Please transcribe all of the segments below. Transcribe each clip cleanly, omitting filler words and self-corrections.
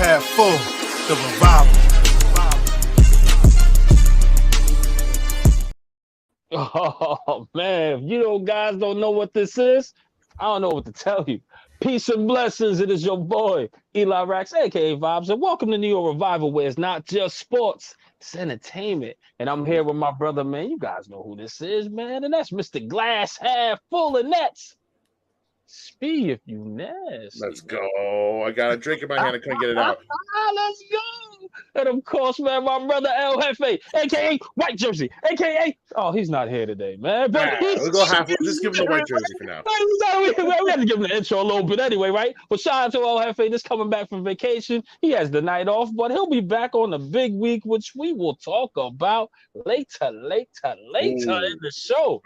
half full, the revival. Oh man, if guys don't know what this is, I don't know what to tell you. Peace and blessings. It is your boy, Eli Rax, aka Vibes, and welcome to New York Revival, where it's not just sports, it's entertainment. And I'm here with my brother, man. You guys know who this is, man. And that's Mr. Glass Half Full of Nets. Spee, if you nasty. Let's go. I got a drink in my hand. I couldn't get it out. Let's go. And of course, man, my brother El Jefe, aka White Jersey, aka he's not here today, man. But we'll go halfway. Just give him the white jersey for now. We have to give him the intro a little bit anyway, right? But shout out to El Jefe, just coming back from vacation. He has the night off, but he'll be back on the big week, which we will talk about later in the show.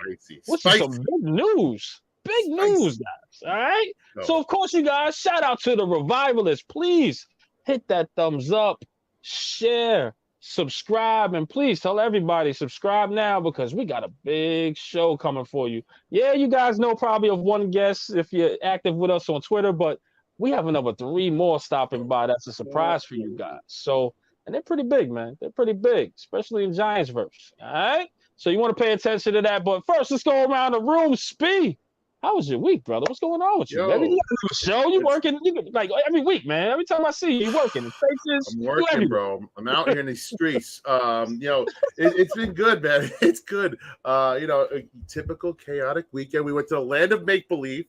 Which is some big news. Big news, guys. All right. No. So, of course, you guys, shout out to the revivalists. Please hit that thumbs up, share, subscribe, and please tell everybody subscribe now because we got a big show coming for you. Yeah, you guys know probably of one guest if you're active with us on Twitter, but we have another 3 more stopping by. That's a surprise for you guys. So, and they're pretty big, man. They're pretty big, especially in Giants verse. All right. So you want to pay attention to that. But first, let's go around the room. Spee. How was your week, brother? What's going on with you? Every show you working, like every week, man. Every time I see you, working. I'm working, bro. I'm out here in the streets. It's been good, man. It's good. A typical chaotic weekend. We went to the land of make believe.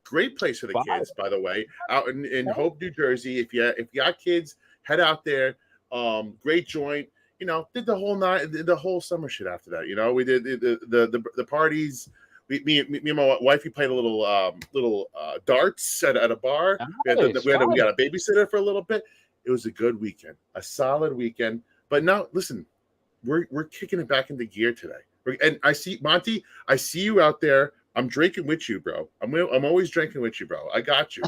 Great place for the kids, by the way. Out in Hope, New Jersey. If you got kids, head out there. Great joint. Did the whole night, the whole summer shit after that. We did the parties. Me and my wife, we played a little darts at a bar. Nice. We got a babysitter for a little bit. It was a good weekend, a solid weekend. But now, listen, we're kicking it back into gear today. And I see Monty. I see you out there. I'm drinking with you, bro. I'm always drinking with you, bro. I got you.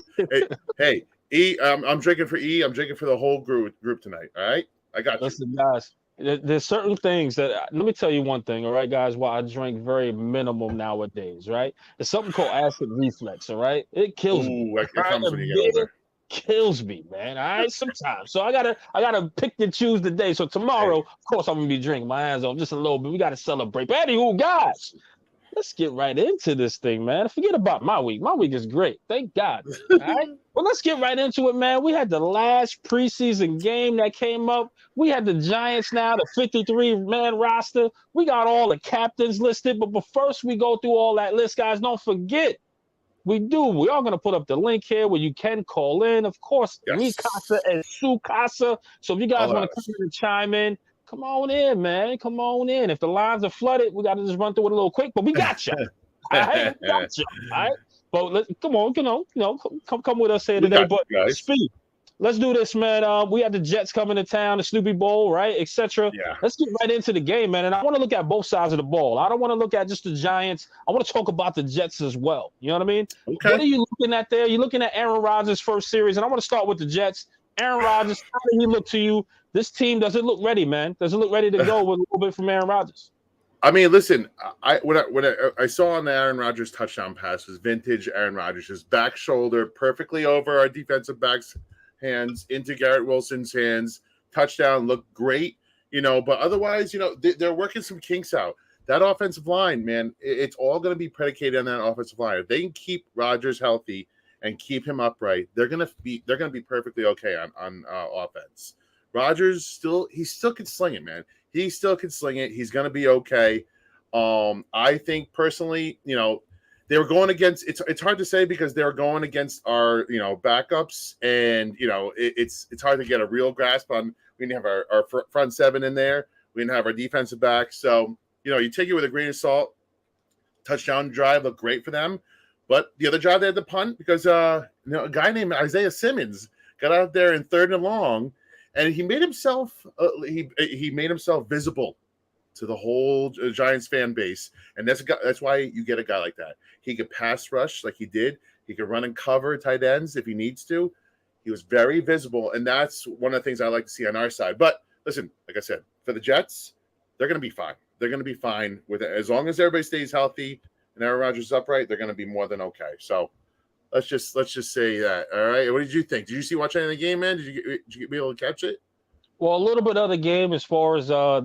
hey, E. I'm drinking for E. I'm drinking for the whole group tonight. All right, I got you. Listen, guys. There's certain things that let me tell you one thing, all right, guys. Why I drink very minimal nowadays, right? There's something called acid reflux, all right? It kills me. It comes when you get older. Kills me, man. All right, sometimes. So I gotta pick and choose the day. So tomorrow, of course, I'm gonna be drinking my hands off just a little bit. We gotta celebrate. But anywho, guys, let's get right into this thing, man. Forget about my week. My week is great. Thank God. All right. Well, let's get right into it, man. We had the last preseason game that came up. We had the Giants now, the 53-man roster. We got all the captains listed. But first we go through all that list, guys, don't forget, we are going to put up the link here where you can call in. Of course, Me Casa and Su Casa. So if you guys want to come in and chime in, come on in, man. Come on in. If the lines are flooded, we got to just run through it a little quick, but we got you. All right? We got you. All right? But come on, come with us here today. But Speed, let's do this, man. We had the Jets coming to town, the Snoopy Bowl, right, etc. Yeah. Let's get right into the game, man. And I want to look at both sides of the ball. I don't want to look at just the Giants. I want to talk about the Jets as well. You know what I mean? Okay. What are you looking at there? You're looking at Aaron Rodgers' first series, and I want to start with the Jets. Aaron Rodgers, how did he look to you? This team doesn't look ready, man. Doesn't look ready to go with a little bit from Aaron Rodgers. I mean, listen. When I saw on the Aaron Rodgers touchdown pass was vintage Aaron Rodgers, his back shoulder perfectly over our defensive back's hands into Garrett Wilson's hands. Touchdown, looked great, But otherwise, they're working some kinks out. That offensive line, man, it's all going to be predicated on that offensive line. If they can keep Rodgers healthy and keep him upright, they're going to be perfectly okay on offense. Rodgers still can sling it, man. He still can sling it. He's going to be okay. I think personally, they were going against. It's hard to say because they were going against our backups, and it's hard to get a real grasp on. We didn't have our front seven in there. We didn't have our defensive back. So you take it with a grain of salt. Touchdown drive looked great for them, but the other drive they had to punt because a guy named Isaiah Simmons got out there in 3rd and long. And he made himself he made himself visible to the whole Giants fan base, and that's why you get a guy like that. He could pass rush like he did. He could run and cover tight ends if he needs to. He was very visible, and that's one of the things I like to see on our side. But listen, like I said, for the Jets, they're going to be fine. They're going to be fine with it as long as everybody stays healthy and Aaron Rodgers is upright. They're going to be more than okay. So Let's just say that. All right. What did you think? Did you watch any of the game, man? Did you be able to catch it? Well, a little bit of the game as far as a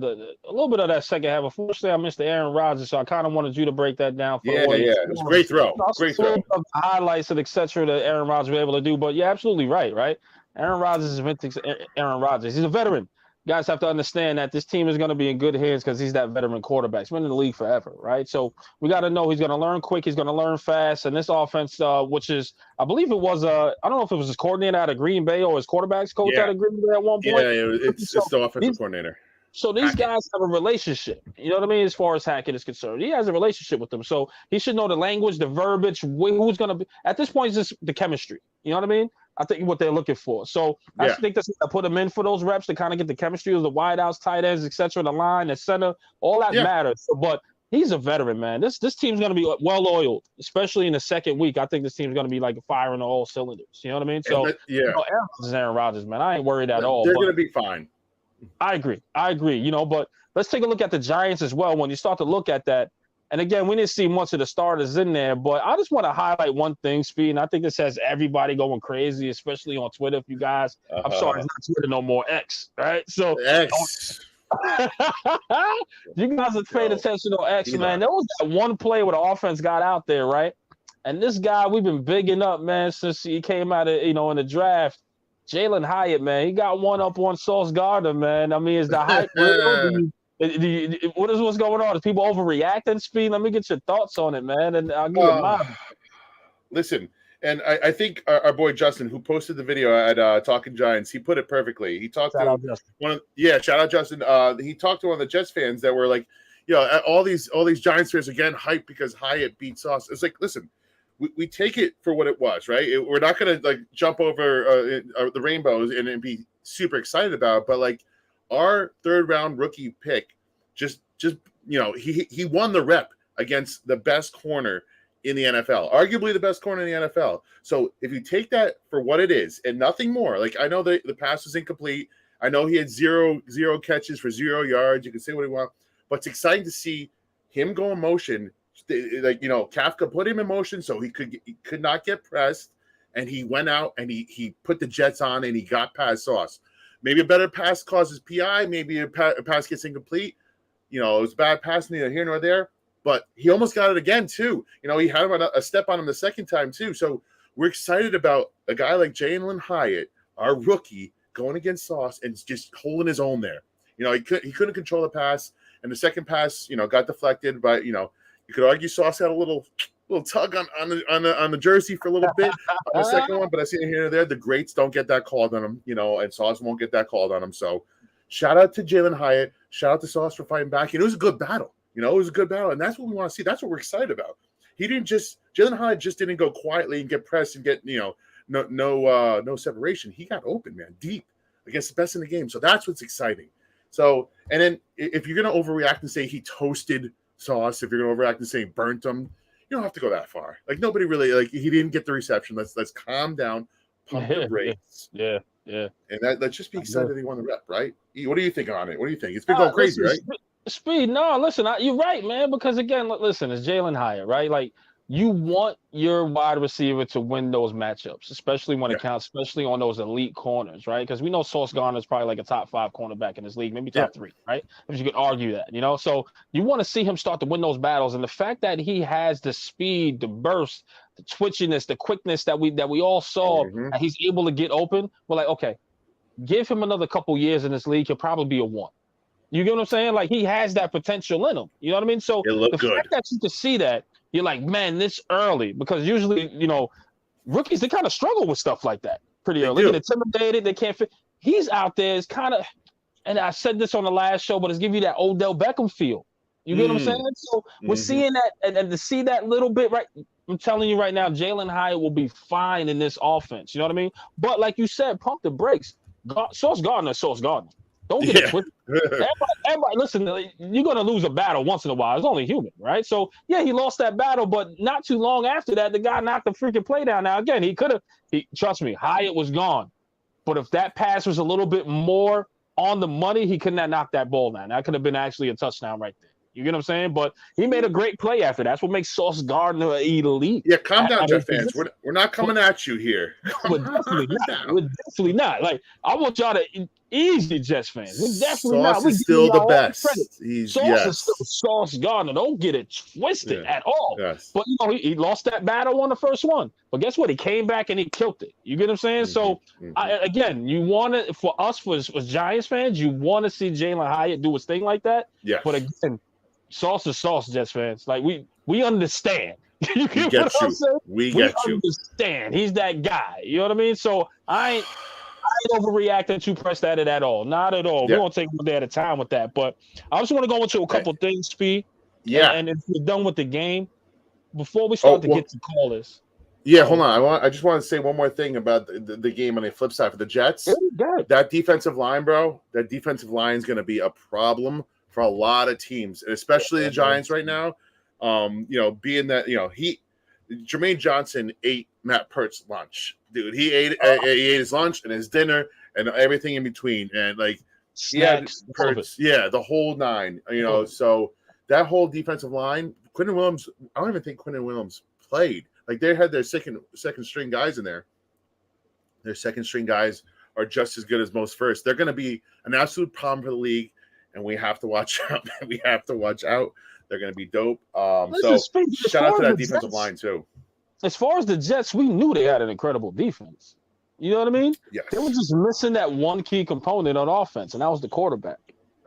little bit of that second half. Unfortunately, I missed the Aaron Rodgers, so I kind of wanted you to break that down for the audience. It was a great throw. Great throw. Highlights and etc. that Aaron Rodgers was able to do. But you're absolutely right? Aaron Rodgers is vintage Aaron Rodgers. He's a veteran. You guys have to understand that this team is going to be in good hands because he's that veteran quarterback. He's been in the league forever, right? So we got to know he's going to learn quick. He's going to learn fast. And this offense, which is, I believe it was, I don't know if it was his coordinator out of Green Bay or his quarterback's coach out of Green Bay at one point. Yeah, it's the offensive coordinator. So these guys have a relationship. You know what I mean? As far as Hackett is concerned, he has a relationship with them. So he should know the language, the verbiage, who's going to be. At this point, it's just the chemistry. You know what I mean? I think what they're looking for. So I think that's going to put him in for those reps to kind of get the chemistry of the wideouts, tight ends, etc., the line, the center, all that matters. But he's a veteran, man. This team's going to be well oiled, especially in the second week. I think this team's going to be like firing on all cylinders. You know what I mean? So Aaron Rodgers, man. I ain't worried at all. They're going to be fine. I agree. But let's take a look at the Giants as well. When you start to look at that, and again, we didn't see much of the starters in there, but I just want to highlight one thing, Speed, and I think this has everybody going crazy, especially on Twitter. If you guys, I'm sorry, it's not Twitter no more, X, right? So X. You guys are paying attention to X, man. There was that one play where the offense got out there, right? And this guy we've been bigging up, man, since he came out of, in the draft. Jalen Hyatt, man, he got one up on Sauce Gardner, man. I mean, is the hype real? What's going on? Is people overreacting, Speed? Let me get your thoughts on it, man, and I'll give you mine. Listen, and I think our boy Justin, who posted the video at Talking Giants, he put it perfectly. He talked shout out Justin. He talked to one of the Jets fans that were like, all these Giants fans are getting hyped because Hyatt beat Sauce. It's like, listen, we take it for what it was, right? We're not going to like jump over the rainbows and be super excited about it, but like our third round rookie pick, just he won the rep against the best corner in the NFL, arguably the best corner in the NFL. So if you take that for what it is and nothing more, like I know the pass was incomplete. I know he had zero catches for 0 yards. You can say what you want, but it's exciting to see him go in motion. Like, Kafka put him in motion so he could not get pressed, and he went out and he put the Jets on and he got past Sauce. Maybe a better pass causes PI. Maybe a pass gets incomplete. It was a bad pass, neither here nor there. But he almost got it again, too. He had a step on him the second time, too. So we're excited about a guy like Jalen Hyatt, our rookie, going against Sauce and just holding his own there. He couldn't control the pass. And the second pass, got deflected. But, you could argue Sauce had a little tug on the jersey for a little bit on the second one. But I see it here and there. The greats don't get that called on them, and Sauce won't get that called on him. So shout out to Jalen Hyatt. Shout out to Sauce for fighting back. It was a good battle. It was a good battle, and that's what we want to see. That's what we're excited about. Jalen Hyatt just didn't go quietly and get pressed and get no separation. He got open, man, deep against the best in the game. So that's what's exciting. So, and then if you're gonna overreact and say he toasted Sauce, if you're gonna overreact and say burnt him, you don't have to go that far. Like nobody really he didn't get the reception. Let's calm down, pump the brakes. Yeah. And let's just be excited that he won the rep, right? What do you think on it? What do you think? It's been going crazy, right? Speed, no, listen, you're right, man. Because again, listen, it's Jalen Hyatt, right? Like you want your wide receiver to win those matchups, especially when it counts, especially on those elite corners, right? Because we know Sauce Gardner is probably like a top 5 cornerback in this league, maybe top 3, right? If you could argue that, So you want to see him start to win those battles, and the fact that he has the speed, the burst, the twitchiness, the quickness that we all saw, and he's able to get open. We're like, okay, give him another couple years in this league, he'll probably be a 1. You get what I'm saying? Like he has that potential in him. You know what I mean? So the fact that you can see that, you're like, man, this early, because usually, rookies, they kind of struggle with stuff like that pretty early. They get intimidated. They can't fit. He's out there. It's kind of, and I said this on the last show, but it's giving you that Odell Beckham feel. You get what I'm saying? So we're seeing that, and to see that little bit, right? I'm telling you right now, Jalen Hyatt will be fine in this offense. You know what I mean? But like you said, pump the brakes. Sauce Gardner. Don't get it twisted. Everybody, listen, you're going to lose a battle once in a while. It's only human, right? So, he lost that battle, but not too long after that, the guy knocked the freaking play down. Now, again, trust me, Hyatt was gone. But if that pass was a little bit more on the money, he could not knock that ball down. That could have been actually a touchdown right there. You get what I'm saying? But he made a great play after that. That's what makes Sauce Gardner elite. Yeah, calm down, at Jet his fans. position. We're not coming at you here. We're definitely not. down. We're definitely not. Like, I want y'all to easy Jets fans. We're definitely Sauce not. We is give still y'all the all best. credit. He's Sauce is still Sauce Gardner. Don't get it twisted at all. Yes. But you know, he lost that battle on the first one. But guess what? He came back and he killed it. You get what I'm saying? So again, you want to for us for Giants fans, you want to see Jalen Hyatt do his thing like that. Yes. But again, Sauce is Sauce, Jets fans. Like we understand. We get you. We understand. He's that guy. You know what I mean? So I ain't overreacting to press that at all. Not at all. Yeah. We're gonna take one day at a time with that. But I just want to go into a couple things, Speed. Yeah. And if we're done with the game, before we start get to callers. Yeah, hold on. I just want to say one more thing about the game on the flip side for the Jets. That defensive line, bro, that defensive line is going to be a problem for a lot of teams, and especially the Giants right now. Being that, Jermaine Johnson ate Matt Peart's lunch. Dude, he ate his lunch and his dinner and everything in between. And like Peart's, the whole nine, so that whole defensive line, Quentin Williams, I don't even think Quentin Williams played. Like they had their second string guys in there. Their second string guys are just as good as most first. They're going to be an absolute problem for the league, and we have to watch out. They're going to be dope. So shout out to that defensive line too. As far as the Jets, we knew they had an incredible defense. You know what I mean? Yes. They were just missing that one key component on offense, and that was the quarterback.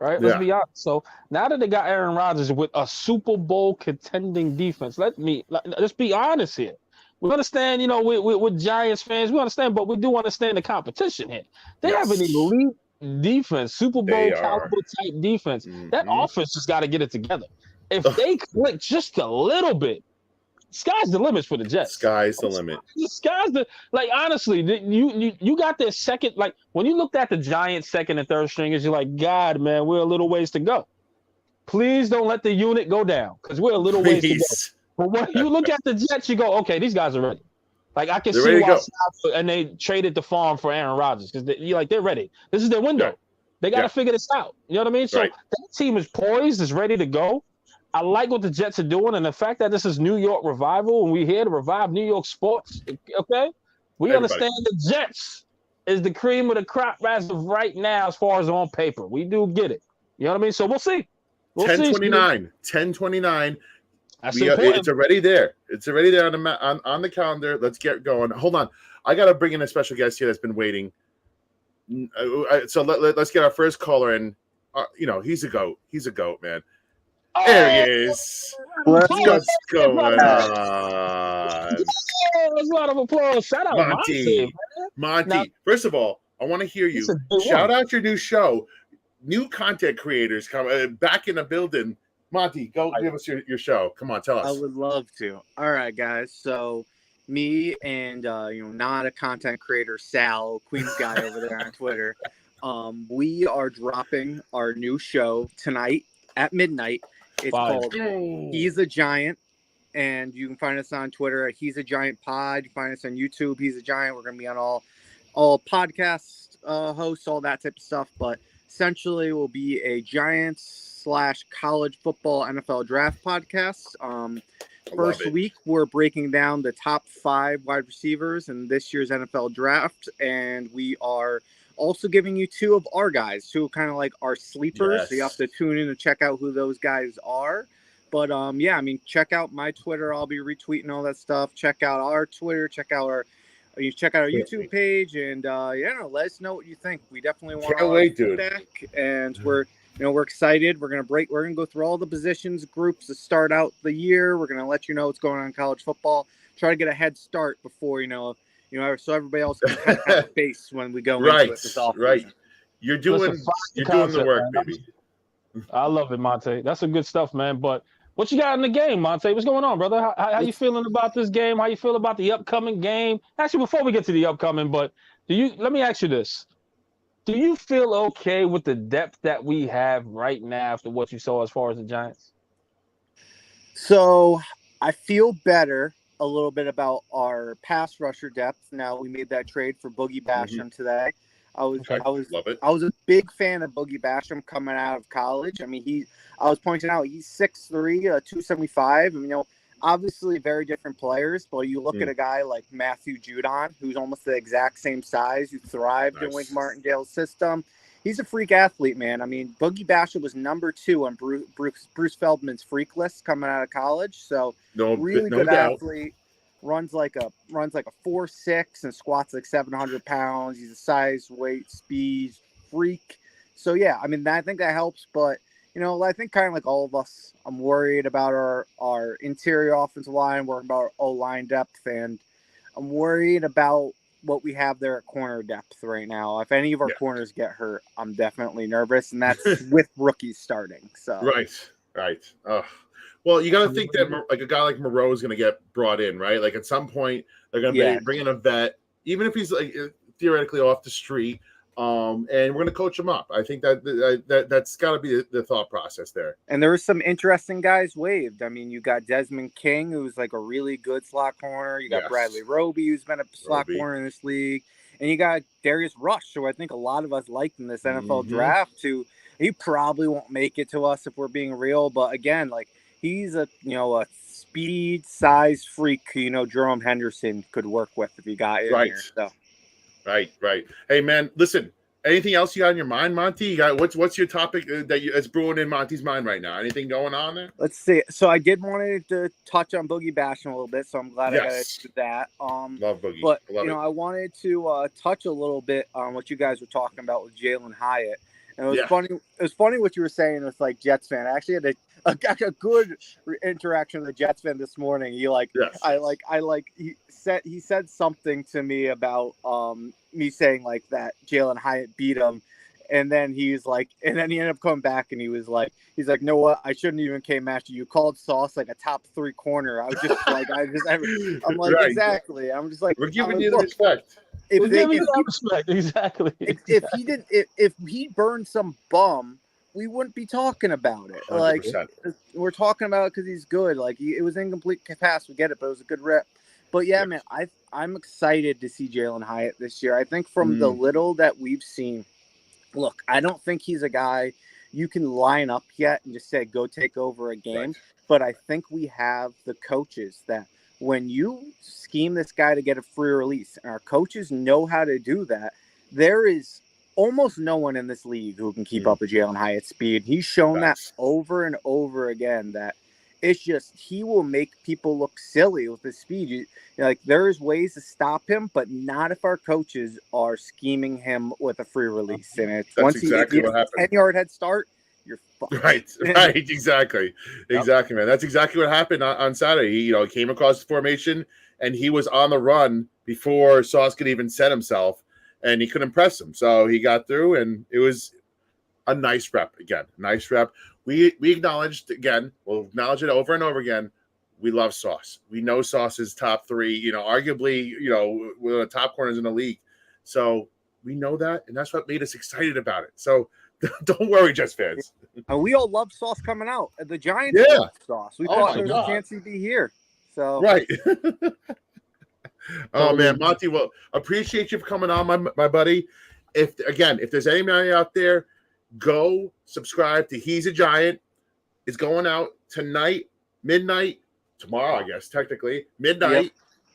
Right? Let's be honest. So now that they got Aaron Rodgers with a Super Bowl contending defense, let's be honest here. We understand, with Giants fans, we understand, but we do understand the competition here. They have an elite defense, Super Bowl caliber type defense. That offense just got to get it together. If they click just a little bit, sky's the limit for the Jets. Sky's the limit. Honestly, you got their second, like when you looked at the Giants' second and third stringers, you're like, God, man, we're a little ways to go. Please don't let the unit go down because we're a little ways to go. But when you look at the Jets, you go, okay, these guys are ready. Like I can see why and they traded the farm for Aaron Rodgers because they're ready. This is their window. Yeah. They got to figure this out. You know what I mean? So that team is poised, is ready to go. I like what the Jets are doing, and the fact that this is New York Revival, and we're here to revive New York sports, okay? We understand the Jets is the cream of the crop as of right now as far as on paper. We do get it. You know what I mean? So we'll see. 10:29. It's already there. It's already there on the calendar. Let's get going. Hold on. I got to bring in a special guest here that's been waiting. So let's get our first caller in. He's a GOAT. He's a GOAT, man. There he is. What's going on? Let's round of applause. Shout out Monty. Now, first of all, I want to hear you. Shout out your new show. New content creators come back in the building. Monty, go give us your show. Come on, tell us. I would love to. All right, guys. So me and not a content creator, Sal, Queen's guy over there on Twitter, we are dropping our new show tonight at midnight. It's called He's a Giant, and you can find us on Twitter at He's a Giant Pod. You can find us on YouTube, He's a Giant. We're going to be on all podcast hosts, all that type of stuff. But essentially, we'll be a Giants/college football NFL draft podcast. First week, we're breaking down the top 5 wide receivers in this year's NFL draft, and we are also giving you 2 of our guys, 2 kind of like our sleepers. So you have to tune in to check out who those guys are. But check out my Twitter. I'll be retweeting all that stuff. Check out our Twitter. Check out our YouTube page, and let us know what you think. We definitely want to feedback, and we're excited. We're gonna go through all the positions groups to start out the year. We're gonna let you know what's going on in college football. Try to get a head start before so everybody else can kind of have a face when we go into it this offseason. Right. You're doing the work, man. baby. I love it, Monte. That's some good stuff, man. But what you got in the game, Monte? What's going on, brother? How you feeling about this game? How you feel about the upcoming game? Actually, before we get to the upcoming, but let me ask you this. Do you feel okay with the depth that we have right now after what you saw as far as the Giants? So I feel better a little bit about our pass rusher depth. Now we made that trade for Boogie Basham today. Okay. Love it. I was a big fan of Boogie Basham coming out of college. I mean, I was pointing out he's 6'3", 275. I mean, obviously very different players, but you look at a guy like Matthew Judon, who's almost the exact same size, who thrived in Wink Martindale's system. He's a freak athlete, man. I mean, Boogie Basham was number 2 on Bruce Feldman's freak list coming out of college. So really good athlete. Runs like a 4'6" and squats like 700 pounds. He's a size, weight, speed freak. So yeah, I mean, I think that helps. But I think kind of like all of us, I'm worried about our interior offensive line, worried about our O-line depth, and I'm worried about what we have there at corner depth right now. If any of our corners get hurt, I'm definitely nervous, and that's with rookies starting. So right. Well, you got to think that like a guy like Moreau is going to get brought in, right? Like at some point they're going to bring in a vet, even if he's like theoretically off the street, and we're going to coach him up. I think that's got to be the thought process there. And there were some interesting guys waived. I mean, you got Desmond King, who's like a really good slot corner. You got Bradley Roby, who's been a slot corner in this league, and you got Darius Rush, who I think a lot of us liked in this NFL draft. He probably won't make it to us if we're being real, but again, like. He's a speed size freak. Jerome Henderson could work with if he got in here. So. Right. Hey man, listen. Anything else you got in your mind, Monty? You got what's your topic that's brewing in Monty's mind right now? Anything going on there? Let's see. So I did want to touch on Boogie Basham a little bit, so I'm glad I got to do that. Love Boogie, but I wanted to touch a little bit on what you guys were talking about with Jalin Hyatt. And it was funny. It was funny what you were saying with like Jets fan. I actually had a good interaction with a Jets fan this morning. He he said something to me about me saying like that Jalin Hyatt beat him, and then he's like, and then he ended up coming back and he's like, no, what? I shouldn't even came after you. Called Sauce like a top 3 corner. I was just like, I'm like exactly. I'm just like, we're giving you the respect. Exactly. If he burned some bum, we wouldn't be talking about it. 100%. Like we're talking about it because he's good. Like it was incomplete pass, we get it, but it was a good rep. But yeah, man, I'm excited to see Jalin Hyatt this year. I think from the little that we've seen, look, I don't think he's a guy you can line up yet and just say go take over a game. Right. But I think we have the coaches that. When you scheme this guy to get a free release, and our coaches know how to do that, there is almost no one in this league who can keep up with Jalin Hyatt's speed. He's shown that over and over again that it's just he will make people look silly with his speed. Like there's ways to stop him, but not if our coaches are scheming him with a free release. And it's once exactly he gets a 10-yard head start, you're fucked. Right, exactly, man. That's exactly what happened on Saturday. He, came across the formation and he was on the run before Sauce could even set himself, and he couldn't press him. So he got through, and it was a nice rep again. Nice rep. We acknowledged again. We'll acknowledge it over and over again. We love Sauce. We know Sauce is top 3. Arguably, one of the top corners in the league. So we know that, and that's what made us excited about it. So. Don't worry, Jets fans. And we all love Sauce coming out. The Giants love Sauce. We thought there was a chance he'd be here. So right. Oh man, Monty. Well, appreciate you for coming on, my buddy. If there's anybody out there, go subscribe to He's a Giant. It's going out tonight, midnight, tomorrow, I guess technically midnight.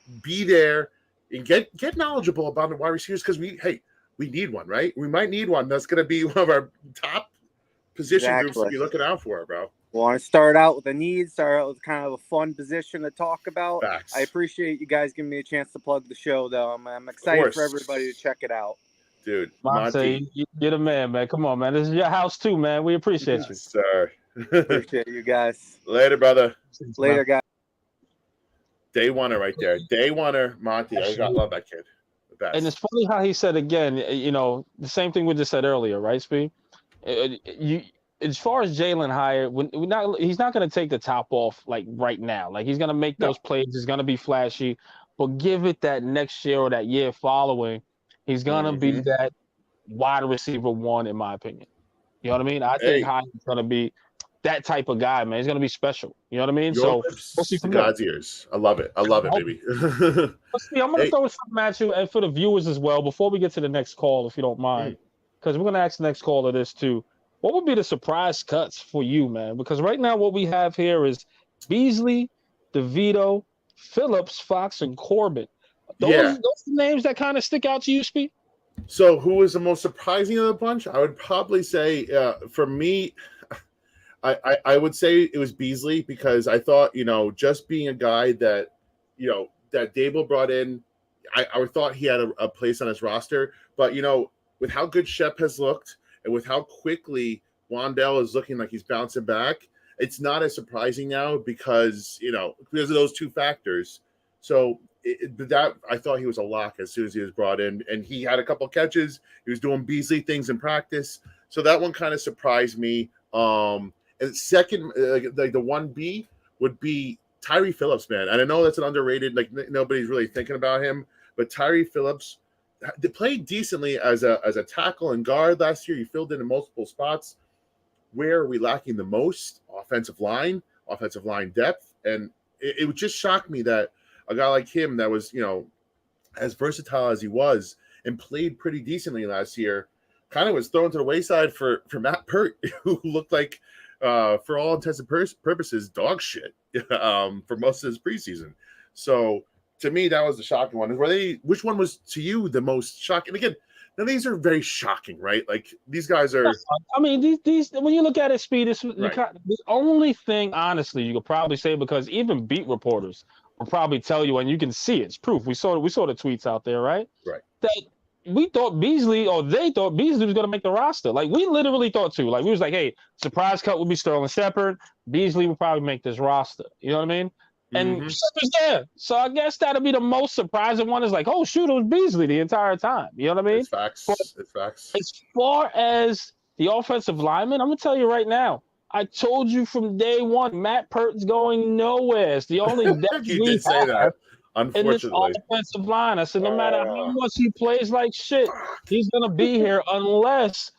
Yep. Be there and get knowledgeable about the wide receivers because we need one, right? We might need one. That's going to be one of our top position groups to be looking out for, bro. We want to start out with the needs, start out with kind of a fun position to talk about. Facts. I appreciate you guys giving me a chance to plug the show, though. I'm excited for everybody to check it out. Dude, Monty, you're the man, man. Come on, man. This is your house, too, man. We appreciate you. Sir. Appreciate you guys. Later, brother. Later, guys. Day oneer right there. Day oneer, Monty. I love that kid. And it's funny how he said again, the same thing we just said earlier, right, Speed? As far as Jalin Hyatt, he's not going to take the top off like right now. Like he's going to make those plays. He's going to be flashy, but give it that next year or that year following, he's going to be that wide receiver 1, in my opinion. You know what I mean? I think Hyatt's going to be that type of guy, man. He's gonna be special. You know what I mean? Your So lips we'll see to from there. God's ears. I love it. I love it, baby. Let's see. I'm gonna Hey. throw something at you and for the viewers as well before we get to the next call, if you don't mind, because we're gonna ask the next caller this too. What would be the surprise cuts for you, man? Because right now what we have here is Beasley, DeVito, Phillips, Fox, and Corbin. Those names that kind of stick out to you, Speed? So who was the most surprising of the bunch? I would probably say for me, I would say it was Beasley, because I thought, just being a guy that, that Dable brought in, I thought he had a place on his roster. But, with how good Shep has looked and with how quickly Wandell is looking like he's bouncing back, it's not as surprising now because of those two factors. So that I thought he was a lock as soon as he was brought in, and he had a couple catches. He was doing Beasley things in practice. So that one kind of surprised me. And second, like the 1B would be Tyree Phillips, man. And I know that's an underrated, like nobody's really thinking about him, but Tyree Phillips, they played decently as a tackle and guard last year. He filled in multiple spots. Where are we lacking the most? Offensive line depth. And it would just shock me that a guy like him that was, as versatile as he was and played pretty decently last year, kind of was thrown to the wayside for Matt Pert, who looked like, for all intents and purposes, dog shit for most of his preseason. So to me, that was the shocking one. Which one was to you the most shocking? Again, now these are very shocking, right? Like these guys are. I mean, these when you look at it, Speed, it's Right. the only thing, honestly, you could probably say, because even beat reporters will probably tell you, and you can see it's proof. We saw the tweets out there, right? Right. That we thought Beasley, or they thought Beasley was going to make the roster. Like we literally thought too. Like we was like, hey, surprise cut would be Sterling Shepard. Beasley would probably make this roster. You know what I mean? And Shepard's there. So I guess that'll be the most surprising one. Is like, oh shoot, it was Beasley the entire time. You know what I mean? It's facts. It's facts. As far as the offensive lineman, I'm gonna tell you right now. I told you from day one, Matt Pert's going nowhere. It's the only depth You we did say have that, in this unfortunately. offensive line. I said, no matter how much he plays like shit, he's gonna be here unless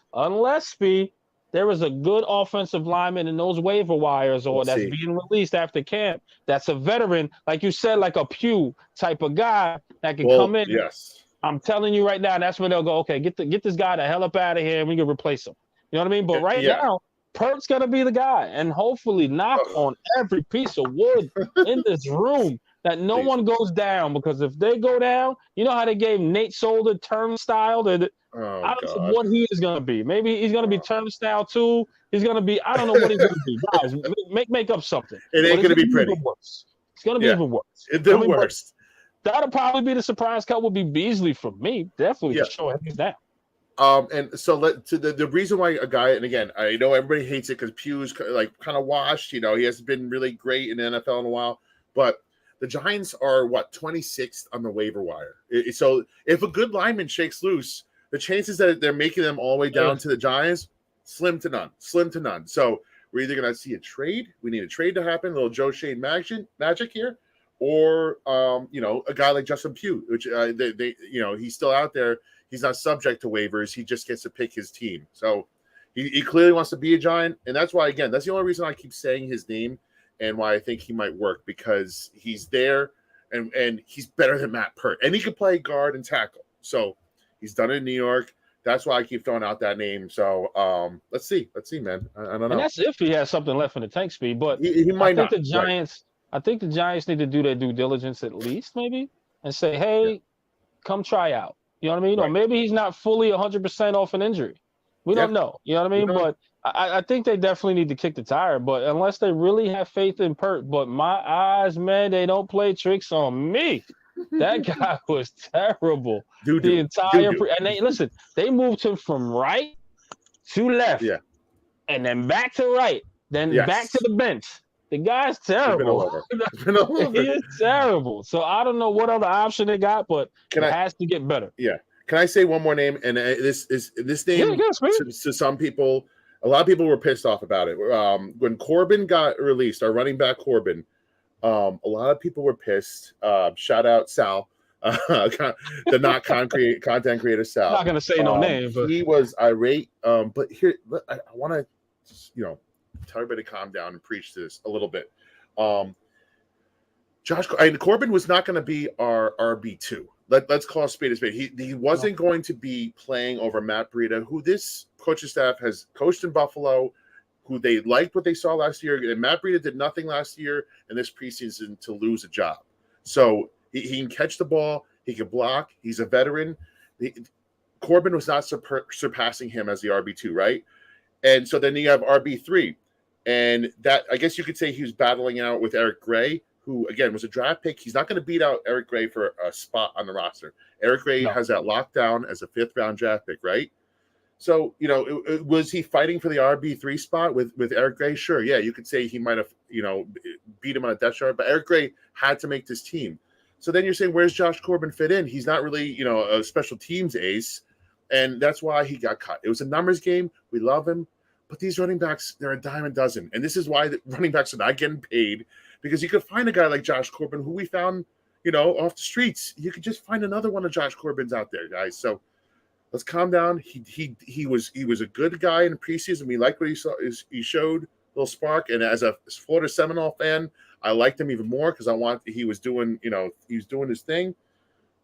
Speed, there is a good offensive lineman in those waiver wires or that's being released after camp. That's a veteran, like you said, like a Pugh type of guy that can come in. Yes. I'm telling you right now, that's when they'll go, okay, get this guy the hell up out of here and we can replace him. You know what I mean? But right now, Pert's gonna be the guy, and hopefully knock on every piece of wood in this room that no one goes down, because if they go down, you know how they gave Nate Solder turnstile? I don't know what he is gonna be. Maybe he's gonna be turnstile too. He's gonna be, I don't know what he's gonna be. Guys, make up something. It ain't gonna be pretty. Worse. It's gonna be even worse. It's the worst. That'll probably be the surprise cut. Would be Beasley for me, definitely for sure. He's down. And so the reason why a guy, and again, I know everybody hates it because Pugh's like kind of washed. He hasn't been really great in the NFL in a while, but the Giants are 26th on the waiver wire. So if a good lineman shakes loose, the chances that they're making them all the way down to the Giants, slim to none. So we're either going to see a trade. We need a trade to happen, a little Joe Shane magic here, or a guy like Justin Pugh, which he's still out there. He's not subject to waivers. He just gets to pick his team. So he clearly wants to be a Giant. And that's why, again, that's the only reason I keep saying his name and why I think he might work, because he's there and he's better than Matt Pert. And he can play guard and tackle. So he's done it in New York. That's why I keep throwing out that name. So let's see, man. I don't know. And that's if he has something left in the tank, Speed. But he might not. I think the Giants need to do their due diligence at least, maybe, and say, hey, come try out. You know what I mean? Right. Or maybe he's not fully 100% off an injury. We don't know. You know what I mean? But I think they definitely need to kick the tire. But unless they really have faith in Pert, but my eyes, man, they don't play tricks on me. That guy was terrible. The entire and they moved him from right to left, and then back to right, then back to the bench. The guy's terrible. He is terrible. So I don't know what other option they got, but it has to get better. Yeah. Can I say one more name? And this name to some people, a lot of people were pissed off about it. When Corbin got released, our running back Corbin, a lot of people were pissed. Shout out Sal, the not content creator Sal. I'm not gonna say no name, but he was irate. But here, I want to, tell everybody to calm down and preach this a little bit. Corbin was not going to be our RB2. Let's call a spade a spade. He wasn't going to be playing over Matt Breida, who this coaching staff has coached in Buffalo, who they liked what they saw last year. And Matt Breida did nothing last year in this preseason to lose a job. So he can catch the ball. He can block. He's a veteran. Corbin was not surpassing him as the RB2, right? And so then you have RB3. And that, I guess you could say he was battling out with Eric Gray, who, again, was a draft pick. He's not going to beat out Eric Gray for a spot on the roster. Eric Gray has that locked down as a 5th-round draft pick, right? So, was he fighting for the RB3 spot with Eric Gray? Sure, yeah, you could say he might have, beat him on a depth chart, but Eric Gray had to make this team. So then you're saying, where's Josh Corbin fit in? He's not really, a special teams ace, and that's why he got cut. It was a numbers game. We love him, but these running backs, they're a dime a dozen, and this is why the running backs are not getting paid, because you could find a guy like Josh Corbin, who we found, off the streets. You could just find another one of Josh Corbins out there, guys. So let's calm down. He was a good guy in the preseason. We liked what he saw. He showed a little spark, and as a Florida Seminole fan, I liked him even more because he was doing his thing.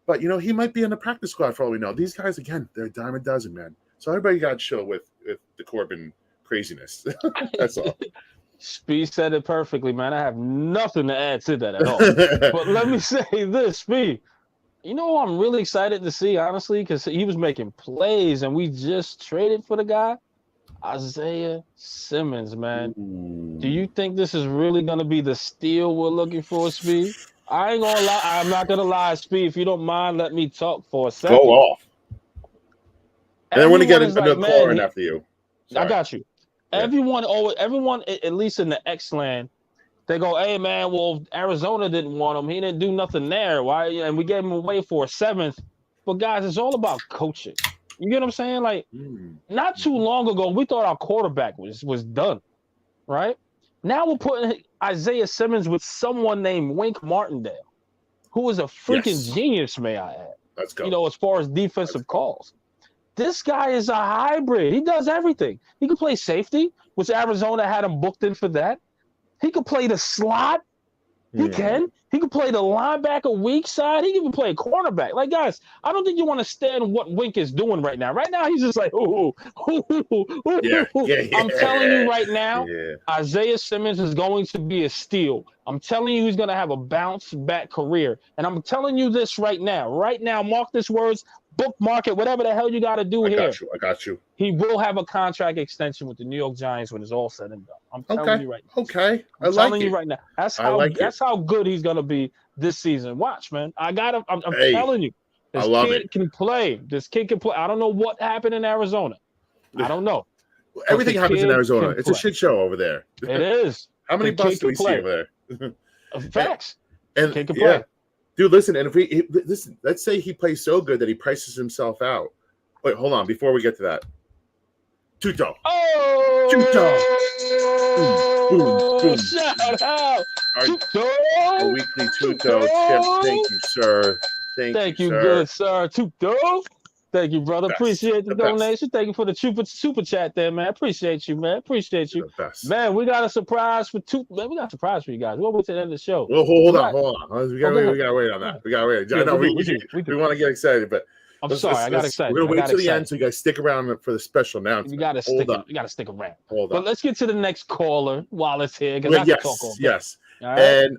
But he might be in the practice squad for all we know. These guys, again, they're a dime a dozen, man. So everybody got to chill with the Corbin craziness. That's all. Speed said it perfectly, man. I have nothing to add to that at all. But let me say this, Speed. I'm really excited to see, honestly, because he was making plays, and we just traded for the guy, Isaiah Simmons, man. Ooh. Do you think this is really going to be the steal we're looking for, Speed? I ain't going to lie. I'm not going to lie, Speed. If you don't mind, let me talk for a second. Go off. And I want to get another caller in after you. Sorry. I got you. Yeah. Everyone, at least in the X-Land, they go, hey, man, well, Arizona didn't want him. He didn't do nothing there. Why? And we gave him away for a 7th. But, guys, it's all about coaching. You get what I'm saying? Like, not too long ago, we thought our quarterback was done, right? Now we're putting Isaiah Simmons with someone named Wink Martindale, who is a freaking genius, may I add. Let's go. As far as defensive calls. This guy is a hybrid. He does everything. He can play safety, which Arizona had him booked in for that. He could play the slot. He can. He could play the linebacker weak side. He can even play a cornerback. Like, guys, I don't think you want to stand what Wink is doing right now. Right now, he's just like, I'm telling you right now, Isaiah Simmons is going to be a steal. I'm telling you he's going to have a bounce-back career. And I'm telling you this right now. Right now, mark this words, bookmark it, whatever the hell you got to do here. I got you. He will have a contract extension with the New York Giants when it's all said and done. I'm telling you right now. Okay. I'm telling you right now. That's how good he's gonna be this season. Watch, man. I'm telling you. This kid can play. This kid can play. I don't know what happened in Arizona. I don't know. Everything happens in Arizona. It's a shit show over there. It is. How many busts do we see over there? Facts. And kid can play. Dude, listen, and let's say he plays so good that he prices himself out. Wait, hold on. Before we get to that. Tuto. Oh! Tuto. Boom. Shout out. Our weekly Tuto tip. Thank you, sir. Thank you, good sir. Tuto. Thank you, brother. Appreciate the donation. Thank you for the super chat there, man. Appreciate you, man. Appreciate you. Man, we got a surprise for we got a surprise for you guys. We'll wait to the end of the show. Well, hold on. We gotta wait on that. We gotta wait. I know we want to get excited, but I'm sorry, I got excited. We're gonna wait to the end, so you guys stick around for the special announcement. You gotta stick around. Hold on. But let's get to the next caller while it's here. Yes. Right. And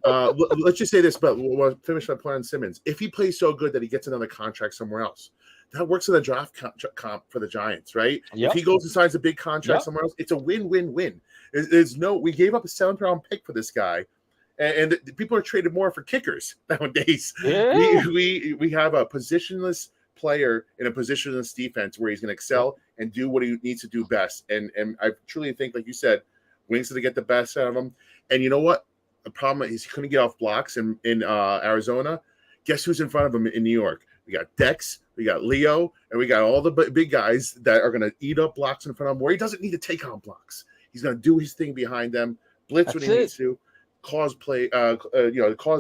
let's just say this, but we'll finish my point on Simmons. If he plays so good that he gets another contract somewhere else, that works in the draft comp for the Giants, right? Yep. If he goes and signs a big contract somewhere else, it's a win-win-win. We gave up a 7th-round pick for this guy, and people are traded more for kickers nowadays. Yeah. We have a positionless player in a positionless defense where he's going to excel and do what he needs to do best. And I truly think, like you said, Wink's going to get the best out of him. And you know what? The problem is he couldn't get off blocks in Arizona. Guess who's in front of him in New York? We got Dex, we got Leo, and we got all the big guys that are going to eat up blocks in front of him where he doesn't need to take on blocks. He's going to do his thing behind them, blitz when he needs to, cause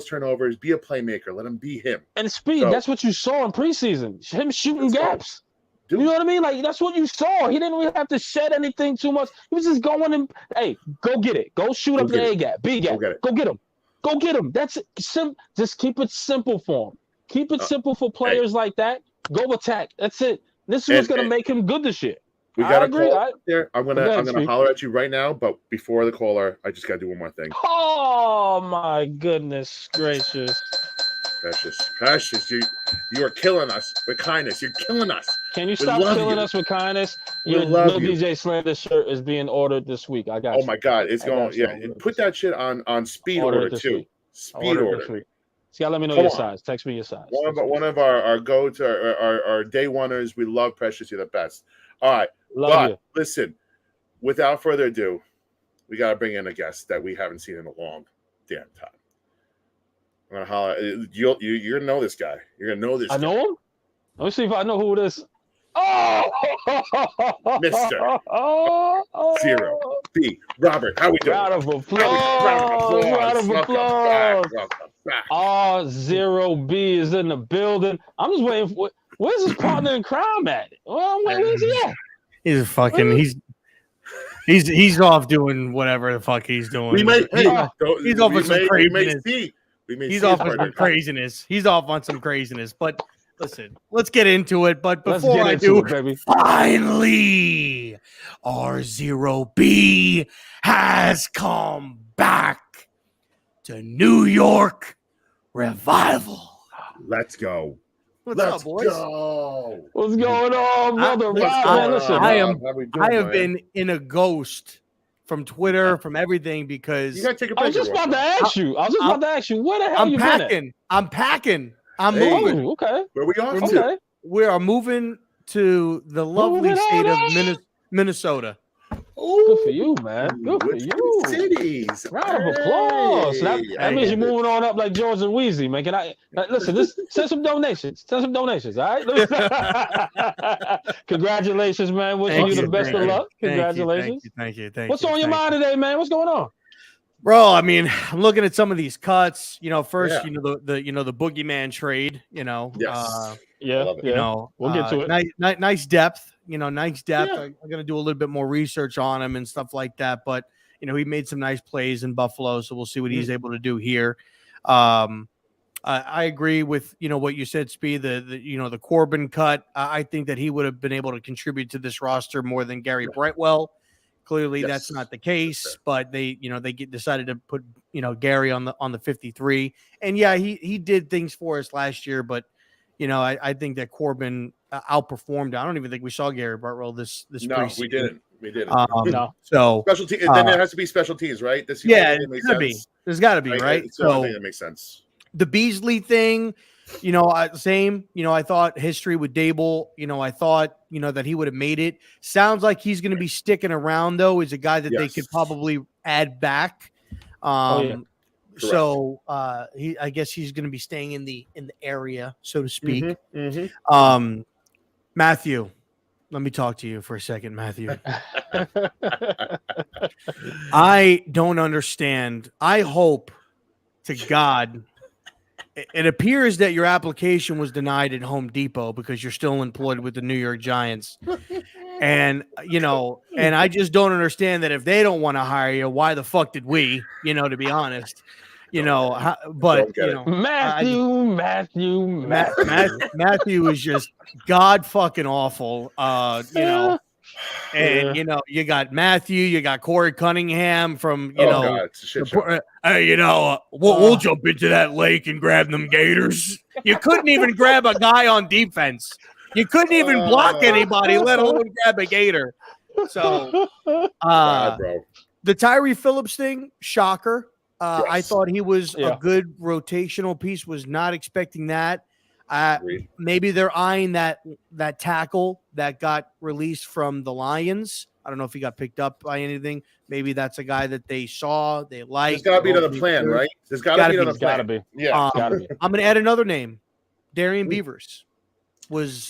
turnovers, be a playmaker. Let him be him. And speed, that's what you saw in preseason. Him shooting gaps. Dude. You know what I mean? Like that's what you saw. He didn't really have to shed anything too much. He was just going and hey, go get it. Go shoot Go up the get A it. gap, B gap. Go get it. Go get him. Go get him. That's it. Just keep it simple for him. Keep it simple for players like that. Go attack. That's it. This is what's gonna make him good this year. We got I a agree. call there. I'm gonna speak. holler at you right now, but before the caller, I just gotta do one more thing. Oh my goodness gracious. Precious, you are killing us with kindness. You're killing us. Can you stop killing us with kindness? Your Lil DJ Slander shirt is being ordered this week. I got you. Oh my God, it's going. Yeah, put that shit on speed order too. Speed order. See, let me know your size. Text me your size. One of our go-to our day oneers. We love Precious. You're the best. All right, love you. Listen, without further ado, we got to bring in a guest that we haven't seen in a long damn time. I'm gonna holler. You're gonna know this guy. You're gonna know this. I know him. Let me see if I know who it is. Oh, Mr. Zero B. Robert, how we doing? Round of applause. Round of applause. Zero B is in the building. I'm just waiting for. Where's his partner in crime at? Well, where's he at? He's fucking. He's off doing whatever the fuck he's doing. He's off on some craziness. He's off on some craziness. He's off on some craziness. But listen, let's get into it. But before I do, finally, R0B has come back to New York Revival. Let's go. What's up, boys? Go. What's going on, brother? I have been in a ghost from Twitter, from everything, because you gotta take a break. I was just about to ask you. Where the hell you been? I'm packing. I'm moving. Okay. Where we off to? to? We are moving to the lovely state of Minnesota. Ooh, good for you, man. Good for you. Cities. Round of applause. That means you're moving on up like George and Weezy, man. Listen, send some donations. All right. Congratulations, man. Wishing you the best of luck. Congratulations. Thank you. What's on your mind today, man? What's going on? Bro, I mean, I'm looking at some of these cuts. First, the boogeyman trade. Yes. We'll get to it. Nice depth. Nice depth. Yeah. I'm gonna do a little bit more research on him and stuff like that. But he made some nice plays in Buffalo, so we'll see what he's able to do here. I agree with what you said, Speed. The Corbin cut. I think that he would have been able to contribute to this roster more than Gary Brightwell. Clearly, that's not the case, but they decided to put Gary on the 53, and he did things for us last year, but I think that Corbin outperformed. I don't even think we saw Gary Brightwell this preseason. We didn't. No. So special teams. Then there has to be special teams, right? This year, there's got to be, right? So I think that makes sense. The Beasley thing, same. I thought history with Dable. I thought that he would have made it. Sounds like he's going to be sticking around though. Is a guy that they could probably add back. So I guess he's going to be staying in the area, so to speak. Matthew, let me talk to you for a second, Matthew. I don't understand. I hope to God it appears that your application was denied at Home Depot because you're still employed with the New York Giants. And, and I just don't understand that if they don't want to hire you, why the fuck did we, to be honest, Matthew is just God fucking awful, and you got Matthew, you got Corey Cunningham from God, it's a shit show. We'll jump into that lake and grab them gators. You couldn't even grab a guy on defense. You couldn't even block anybody, let alone grab a gator. So, the Tyree Phillips thing, shocker. I thought he was a good rotational piece. Was not expecting that. Maybe they're eyeing that tackle that got released from the Lions. I don't know if he got picked up by anything. Maybe that's a guy that they saw, they liked. There's got to be another plan, right? There's got to be another plan. Gotta be. Yeah, gotta be. I'm going to add another name. Darian Beavers was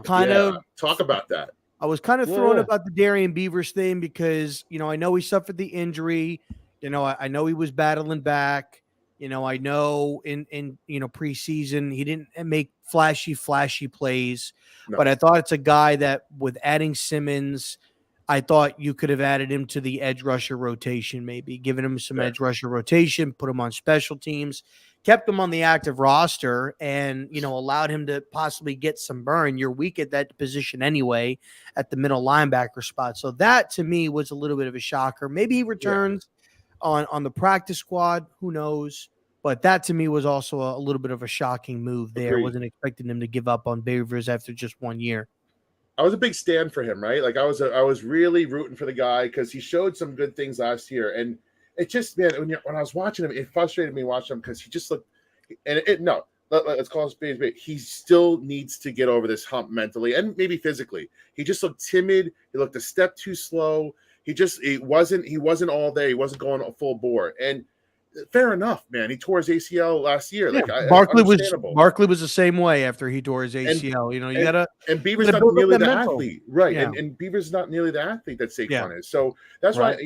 kind of talk about that. I was kind of thrown about the Darian Beavers thing because I know he suffered the injury. I know he was battling back. I know in preseason he didn't make flashy plays, No. but I thought it's a guy that with adding Simmons, I thought you could have added him to the edge rusher rotation, maybe given him some edge rusher rotation, put him on special teams, kept him on the active roster, and allowed him to possibly get some burn. You're weak at that position anyway, at the middle linebacker spot. So that to me was a little bit of a shocker. Maybe he returns on the practice squad. Who knows? But that to me was also a little bit of a shocking move there. I wasn't expecting him to give up on Beavers after just 1 year. I was a big stand for him, right? Like I was really rooting for the guy because he showed some good things last year, and it just, man, when I was watching him, it frustrated me watching him because he just looked. And let's call him spade. He still needs to get over this hump mentally and maybe physically. He just looked timid. He looked a step too slow. He wasn't all there. He wasn't going full bore. And fair enough, man. He tore his ACL last year. Yeah. Like Barkley was the same way after he tore his ACL. And Beaver's not nearly the athlete, right? Yeah. And Beaver's not nearly the athlete that Saquon is. So that's why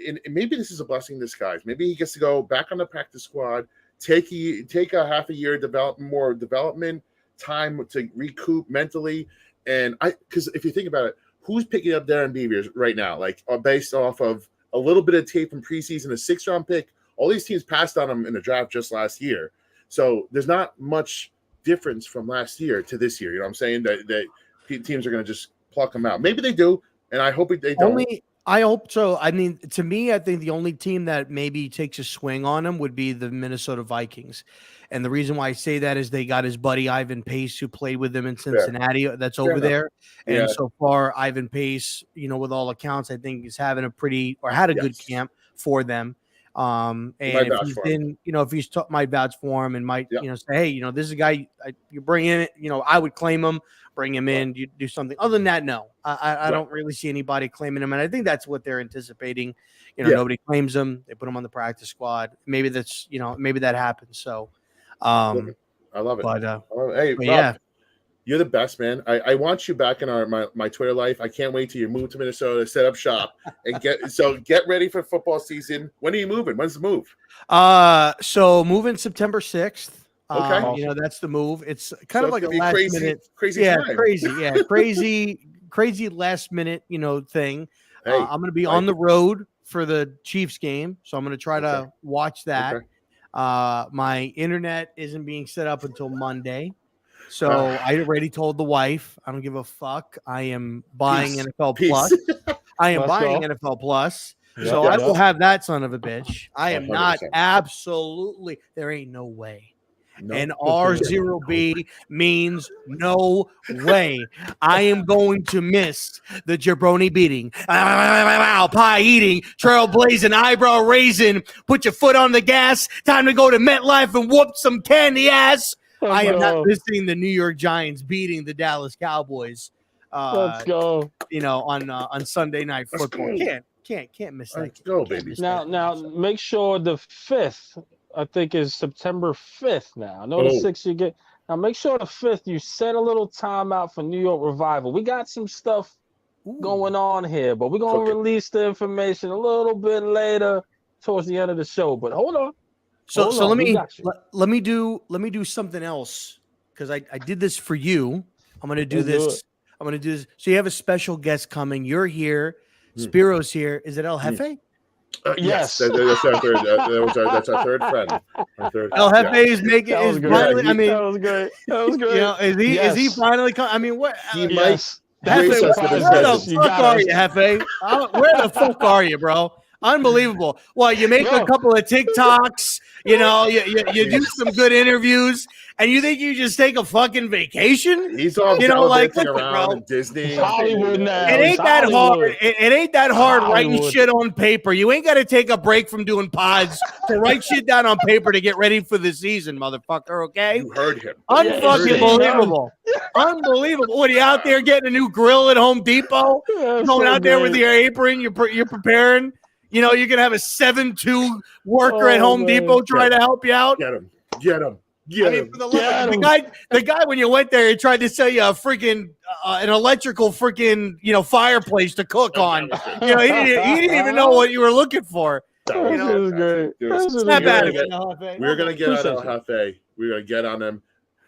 and maybe this is a blessing in disguise. Maybe he gets to go back on the practice squad, take a half a year development time to recoup mentally. And because if you think about it, who's picking up Darren Beavers right now? Like based off of a little bit of tape from preseason, a 6th-round pick. All these teams passed on him in the draft just last year. So there's not much difference from last year to this year. You know what I'm saying? That teams are going to just pluck him out. Maybe they do, and I hope they don't. I hope so. I mean, to me, I think the only team that maybe takes a swing on him would be the Minnesota Vikings. And the reason why I say that is they got his buddy Ivan Pace, who played with them in Cincinnati. That's over there. And so far, Ivan Pace, with all accounts, I think is having had a good camp for them. And if he's been, if he's might vouch for him and might, say, hey, this is a guy you bring in, I would claim him, bring him in, you do something. Other than that, no, I don't really see anybody claiming him. And I think that's what they're anticipating. Nobody claims him. They put him on the practice squad. Maybe that's, maybe that happens. So, I love it. But, hey, Rob, you're the best, man. I want you back in my Twitter life. I can't wait till you move to Minnesota, set up shop, and get ready for football season. When are you moving? When's the move? So moving September 6th. Okay. That's the move. It's kind of like a last minute crazy time. crazy last minute, thing. Hey, I'm going to be on the road for the Chiefs game, so I'm going to try to watch that. Okay. My internet isn't being set up until Monday. So I already told the wife, I don't give a fuck. I am buying NFL Plus. I am buying NFL Plus. So I will have that son of a bitch. I am 100%. Not absolutely. There ain't no way. No. And R0B means no way. I am going to miss the jabroni beating, pie eating, trailblazing, eyebrow raising, put your foot on the gas. Time to go to MetLife and whoop some candy ass. I am not missing the New York Giants beating the Dallas Cowboys. Let's go. On Sunday Night Football. Can't miss that. Let's go, baby. Now, make sure the 5th, I think, is September 5th. Now, I know the 6th you get. Now, make sure the 5th you set a little time out for New York Revival. We got some stuff going on here, but we're gonna release the information a little bit later towards the end of the show. But hold on. So let me do something else, because I did this for you. I'm gonna do this. I'm gonna do this. So you have a special guest coming. You're here. Spiro's here. Is it El Jefe? Yes. That's our third. That's our third friend. El Jefe is making his finally. I mean, that was great. That was great. Is he finally coming? I mean, what? He might. Where the fuck are you, Jefe? Where the fuck are you, bro? Unbelievable. Well, you make a couple of TikToks, you do some good interviews, and you think you just take a fucking vacation? He's all around Disney. Hollywood now. It ain't that hard. It ain't that hard writing shit on paper. You ain't got to take a break from doing pods to write shit down on paper to get ready for the season, motherfucker, okay? You heard him. Unfucking believable. Unbelievable. What, are you out there getting a new grill at Home Depot? Going out there with your apron, you're preparing. You're going to have a 7'2" worker at Home Depot trying to help you out. Get him. The guy, when you went there, he tried to sell you a freaking an electrical freaking fireplace to cook on. He didn't even know what you were looking for. That This was is great. fantastic. This is Snap We're out gonna of get- it, no, Hefe. We're going to get on Appreciate El Jefe. We're going to get on him.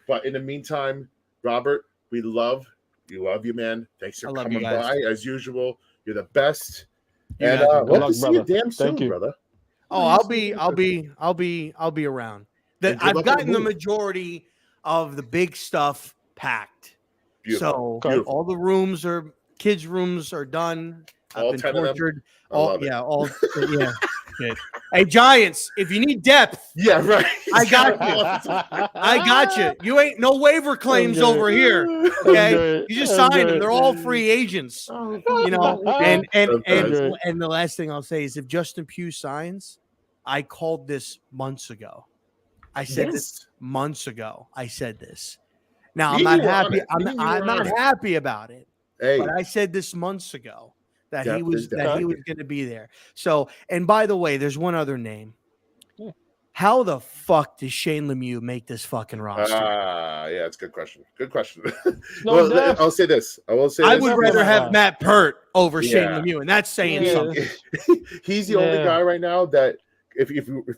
But in the meantime, Robert, we love you, man. Thanks for I love you coming guys. by as usual. You're the best. You And guys are we'll good have luck, to see you brother. damn soon, Thank you. brother. Oh, I'll be around. And good I've luck on the gotten the move. majority of the big stuff packed. Beautiful. So Beautiful. all the kids' rooms are done. All I've been 10 of them? tortured. I love it. Yeah. Good. Hey, Giants, if you need depth, Yeah, right. I got you. You ain't no waiver claims Okay. over here. Okay, you just sign them. They're all free agents. Oh, You know, and Okay. the last thing I'll say is if Justin Pugh signs, I called this months ago. I said this months ago. I said this. Now I'm Me, not you were on happy. it. Me, you I'm were not on it. happy about it. Hey, But I said this months ago that Depth he was is depth. going to be there. So, and by the way, there's one other name. Yeah. How the fuck does Shane Lemieux make this fucking roster? yeah, it's a good question. Good question. No well, depth. I'll say this. I will say I this. would Definitely rather not have right. Matt Pert over Shane Yeah. Lemieux, and that's saying Yeah. something. He's the only Yeah. guy right now that if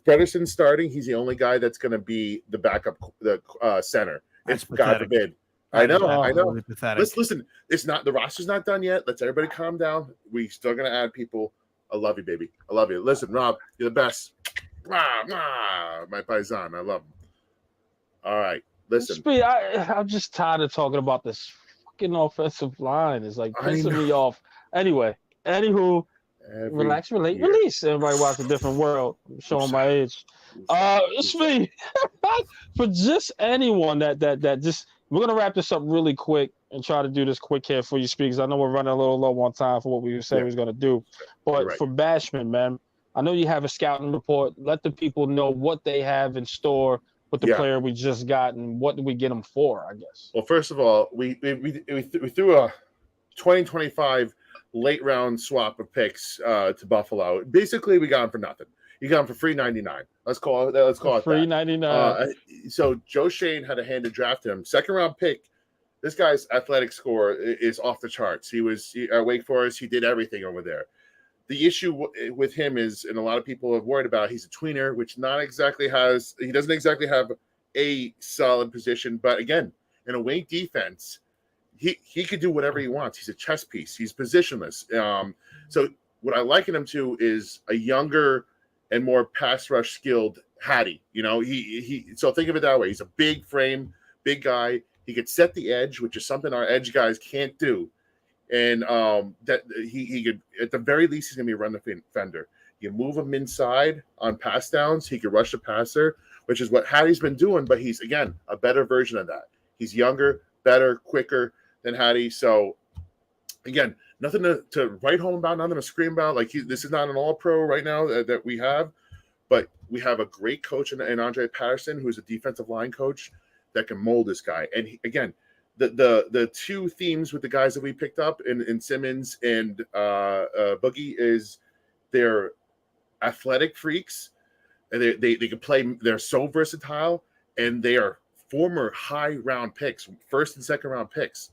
Pedersen's starting, he's the only guy that's going to be the backup, the center. That's If God pathetic. forbid. I know. I know. Absolutely pathetic. Listen, it's not the roster's not done yet. Let's everybody calm down. We still gonna add people. I love you, baby. I love you. Listen, Rob, you're the best. Mwah, mwah, my paisan. I love him. All right. Listen. Speed, I'm just tired of talking about this fucking offensive line. It's like I pissing know. me off. Anywho, Every relax, year. release. Everybody watch a different world. I'm showing my age. Speed, for just anyone that just, we're gonna wrap this up really quick and try to do this quick here for you, Speed, because I know we're running a little low on time for what we were saying we was gonna do. But You're right. for Bashman, man, I know you have a scouting report. Let the people know what they have in store with the Yeah. player we just got and what do we get them for, I guess. Well, first of all, we threw a 2025 late round swap of picks to Buffalo. Basically, we got him for nothing. You got him for free 99. Let's call it Free that. 99. So Joe Shane had a hand to draft him. Second round pick. This guy's athletic score is off the charts. He was at Wake Forest. He did everything over there. The issue with him is, and a lot of people have worried about, he's a tweener, which he doesn't exactly have a solid position. But again, in a Wake defense, he could do whatever he wants. He's a chess piece. He's positionless. So what I liken him to is a younger and more pass rush skilled Hattie. You know, so think of it that way. He's a big frame, big guy. He could set the edge, which is something our edge guys can't do. And that he could, at the very least, he's gonna be a run defender. You move him inside on pass downs, he could rush the passer, which is what Hattie's been doing, but he's again a better version of that. He's younger, better, quicker than Hattie. So again, nothing to write home about, nothing to scream about. Like this is not an all-pro right now that we have, but we have a great coach in Andre Patterson, who's a defensive line coach that can mold this guy. And again, the two themes with the guys that we picked up in Simmons and Boogie is they're athletic freaks, and they can play. They're so versatile, and they are former high round picks, first and second round picks.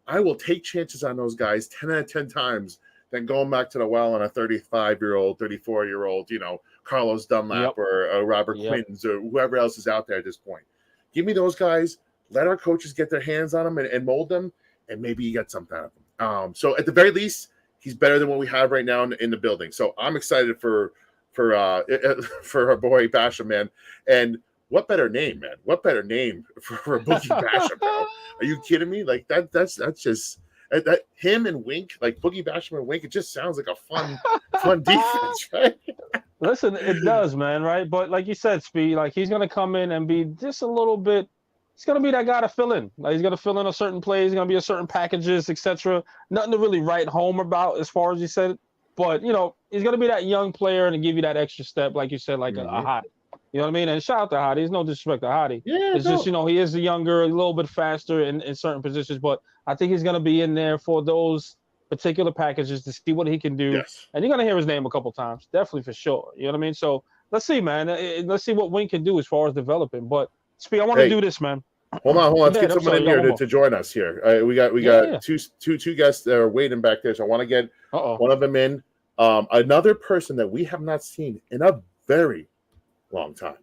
I will take chances on those guys 10 out of 10 times than going back to the well on a 35-year-old, 34-year-old, Carlos Dunlap or Robert Quinn's or whoever else is out there at this point. Give me those guys. Let our coaches get their hands on them and mold them, and maybe you get something out of them. So at the very least, he's better than what we have right now in the building. So I'm excited for our boy Basham, man. And what better name, man? What better name for Boogie Basham, bro? Are you kidding me? Like that's just that him and Wink, like Boogie Basham and Wink. It just sounds like a fun defense, right? Listen, it does, man, right? But like you said, Speed, like he's gonna come in and be just a little bit. He's gonna be that guy to fill in. Like he's gonna fill in a certain plays. He's gonna be a certain packages, etc. Nothing to really write home about as far as you said. But he's gonna be that young player and give you that extra step, like you said, like a Hottie. You know what I mean? And shout out to Hottie. There's no disrespect to Hottie. Yeah, it's just he is the younger, a little bit faster in certain positions. But I think he's gonna be in there for those particular packages to see what he can do. Yes. And you're gonna hear his name a couple times, definitely for sure. You know what I mean? So let's see, man. Let's see what Wink can do as far as developing. But Speed, I want to do this, man. Hold on. Let's get I'm someone sorry, in here to join us here. We got two guests that are waiting back there. So I want to get one of them in. Another person that we have not seen in a very long time.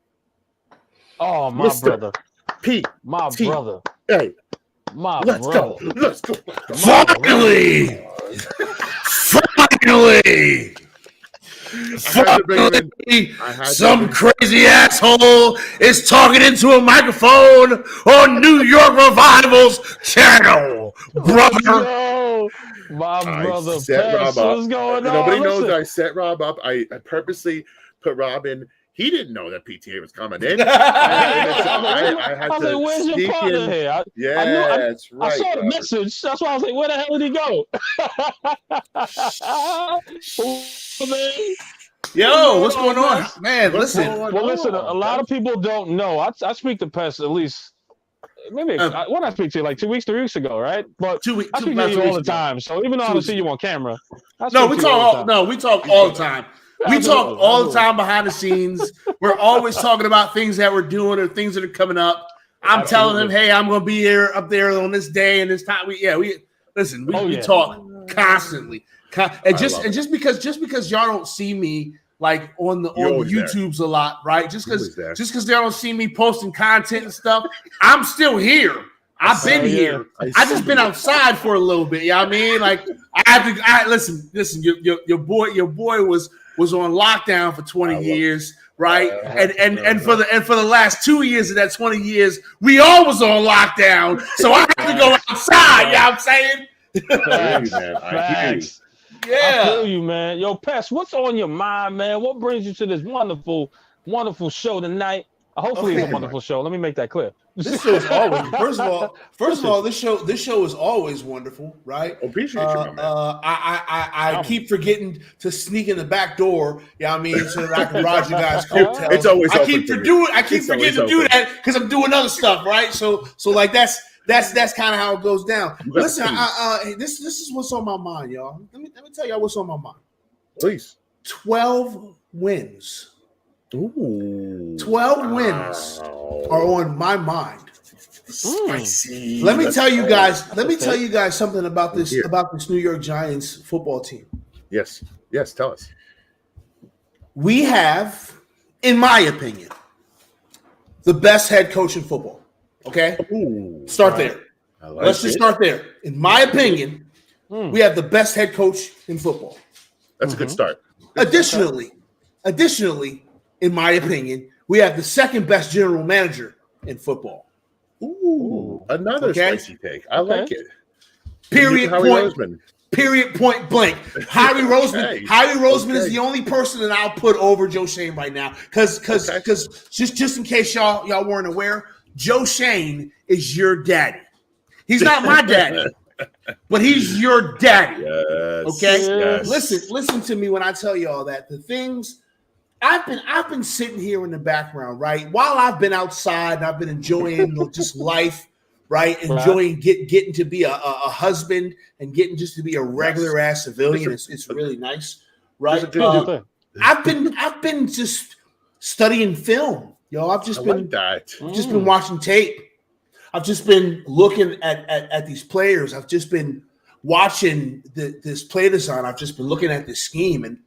Oh, my Mr. brother. Pete. My T. brother. Hey, My let's brother. go. Let's go. Finally! Finally! Finally! Some crazy asshole is talking into a microphone on New York Revival's channel, brother. Yo, my I brother. set Pess, Rob up. what's going on? Nobody knows Listen. that I set Rob up. I purposely put Rob in. He didn't know that PTA was coming in. I had I was like, where's your sneak partner in. here? Yeah, that's right. I saw the Robert. message. That's why I was like, where the hell did he go? Man. Yo, what's going on? Man, listen. Well, listen, a lot of people don't know. I speak to Pest at least, maybe, when I speak to you, like 2 weeks, 3 weeks ago, right? But 2 weeks. I speak to you all the time. So even though I don't see you on camera, We talk all the time. We talk all the time behind the scenes. We're always talking about things that we're doing or things that are coming up. I'm telling him, hey, I'm going to be here up there on this day and this time. We talk constantly. And just because y'all don't see me like on the YouTubes a lot, right? Just because y'all don't see me posting content and stuff, I'm still here. I've been here. I just been outside for a little bit. You know what I mean? Like listen. Your boy was on lockdown for 20 years, right? And for the last 2 years of that 20 years, we all was on lockdown. So I had to go outside. You know what I'm saying? Facts. Yeah. I feel you, man. Yo, Pest, what's on your mind, man? What brings you to this wonderful, wonderful show tonight? Hopefully it's a wonderful show. Let me make that clear. This show is always first of all, this show is always wonderful, right? Appreciate you, my man. I keep forgetting to sneak in the back door, you know what I mean, so that I can ride you guys' coattails. It's always I keep forgetting to do that because I'm doing other stuff, right? So like that's kind of how it goes down. Listen, this is what's on my mind, y'all. Let me tell y'all what's on my mind. Please. 12 wins. Ooh. 12 wins are on my mind. Spicy. Let me tell you guys something about this New York Giants football team. Yes, tell us. We have, in my opinion, the best head coach in football. Okay? Start there. Let's just start there. In my opinion, we have the best head coach in football. That's a good start. Additionally, in my opinion, we have the second best general manager in football. Ooh, another spicy take. I like it. Period. Point blank. Harry Roseman. Harry Roseman is the only person that I'll put over Joe Schoen right now. Because just in case y'all weren't aware, Joe Schoen is your daddy. He's not my daddy, but he's your daddy. Yes, okay. Yes. Listen to me when I tell you all that. The things. I've been sitting here in the background, right? While I've been outside and I've been enjoying just life, right? Enjoying getting to be a husband and getting just to be a regular ass civilian. It's really nice, right? I've been just studying film, yo. I've just been watching tape. I've just been looking at these players. I've just been watching this play design. I've just been looking at this scheme and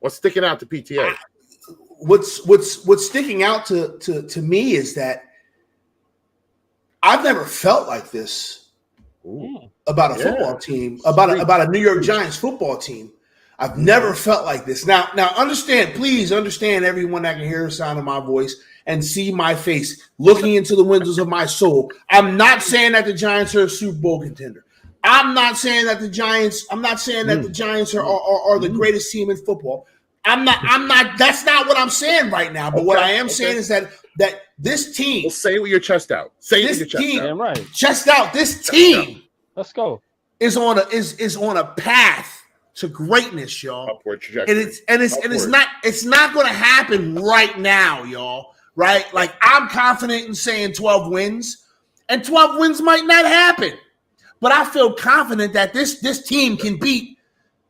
what's sticking out to PTA. What's sticking out to me is that I've never felt like this about a football team, about a New York Giants football team. I've never felt like this. Now please understand, everyone that can hear the sound of my voice and see my face looking into the windows of my soul. I'm not saying that the Giants are a Super Bowl contender. I'm not saying that the Giants are the greatest team in football. I'm not. That's not what I'm saying right now. But what I am saying is that this team. Well, say it with your chest out. Say it with your chest out. Damn right. Chest out. This team. Let's go. Is on a path to greatness, y'all. Upward trajectory. And it's not going to happen right now, y'all. Right? Like, I'm confident in saying 12 wins, and 12 wins might not happen. But I feel confident that this team can beat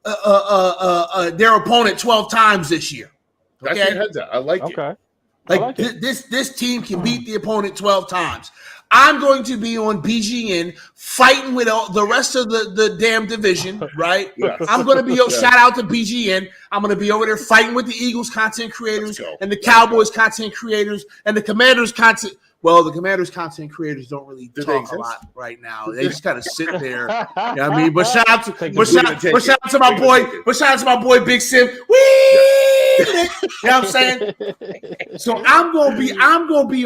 their opponent 12 times this year. Okay? That's your heads out. I like it. This team can beat the opponent 12 times. I'm going to be on BGN fighting with all the rest of the damn division, right? Yes. I'm going to be, Yes. shout out to BGN. I'm going to be over there fighting with the Eagles content creators Let's go. and the Cowboys content creaters and the Commanders content. Well, the Commanders content creators don't really Do they talk a exist? lot right now. They just kind of sit there. You know what I mean? But shout out to Take but it. shout out to my Take it. boy, but shout out to my boy Big Sim. Whee! You know what I'm saying? So I'm gonna be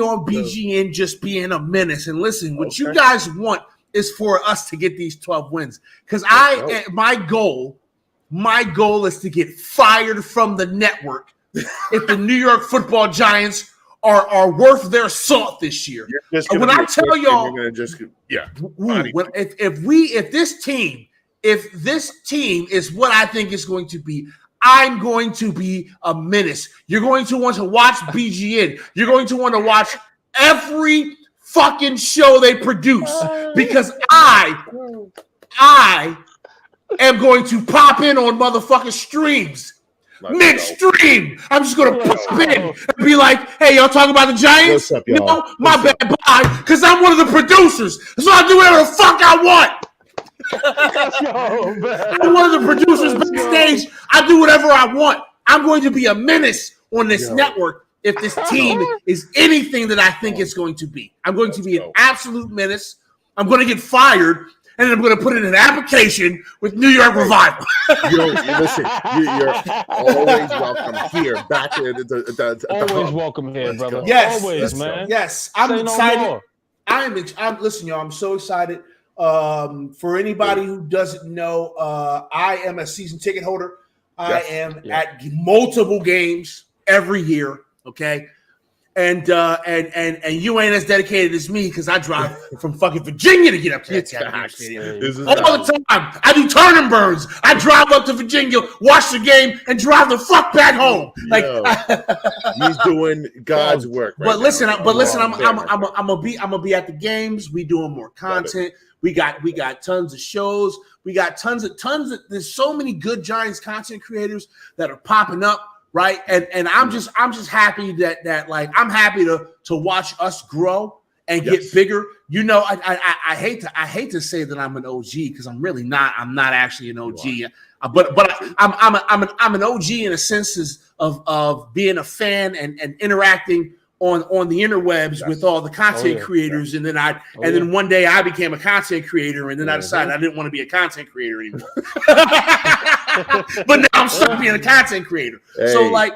on BGN just being a menace. And listen, what you guys want is for us to get these 12 wins. Because my goal is to get fired from the network if the New York Football Giants are worth their salt this year. When I tell y'all, you're gonna just if this team is what I think it's going to be, I'm going to be a menace. You're going to want to watch BGN. You're going to want to watch every fucking show they produce because I am going to pop in on motherfucking streams. Midstream, I'm just gonna pop in and be like, "Hey, y'all talking about the Giants? What's up, y'all? No, my bad, bye." Because I'm one of the producers, so I do whatever the fuck I want. I'm one of the producers backstage. I do whatever I want. I'm going to be a menace on this network if this team is anything that I think it's going to be. I'm going to be an absolute menace. I'm going to get fired. And then I'm going to put in an application with New York Revival. Listen, you're always welcome here. Back at the Always hub. welcome here, Let's brother. go. Yes, Always, let's man. Yes, I'm Say no excited. more. I'm listen, y'all. I'm so excited. For anybody who doesn't know, I am a season ticket holder. I am at multiple games every year. Okay. And you ain't as dedicated as me because I drive from fucking Virginia to get up to that Tappan Stadium. All the time. I do turn and burns. I drive up to Virginia, watch the game, and drive the fuck back home. Like he's doing God's work. Right but listen, now. I'm gonna be at the games. We doing more content. We got tons of shows. We got tons of there's so many good Giants content creators that are popping up. Right. And I'm just happy that like I'm happy to watch us grow and get bigger. You know, I hate to say that I'm an OG because I'm really not. I'm not actually an OG. But I'm an OG in a sense of being a fan and interacting on the interwebs with all the content creators, and then then one day I became a content creator, and then I decided I didn't want to be a content creator anymore. But now I'm stuck being a content creator. Hey, so like,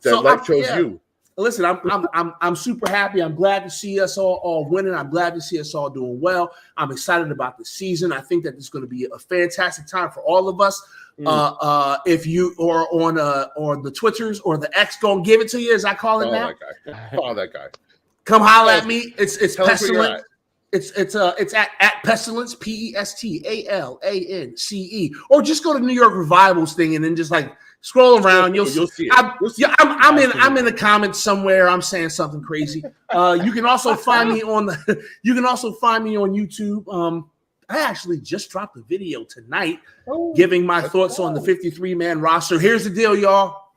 life chose you. Listen, I'm super happy. I'm glad to see us all winning. I'm glad to see us all doing well. I'm excited about the season. I think that it's going to be a fantastic time for all of us. If you are on the Twitters or the X, gonna give it to you, as I call it now. That guy. Come holler at me. It's Tell us where you're Pestilence. It's at Pestilence, PESTALANCE, or just go to New York Revival's thing and then just like scroll around. You'll see it. I'm in the comments somewhere. I'm saying something crazy. You can also find me on YouTube. I actually just dropped a video tonight giving my thoughts on the 53-man roster. Here's the deal, y'all.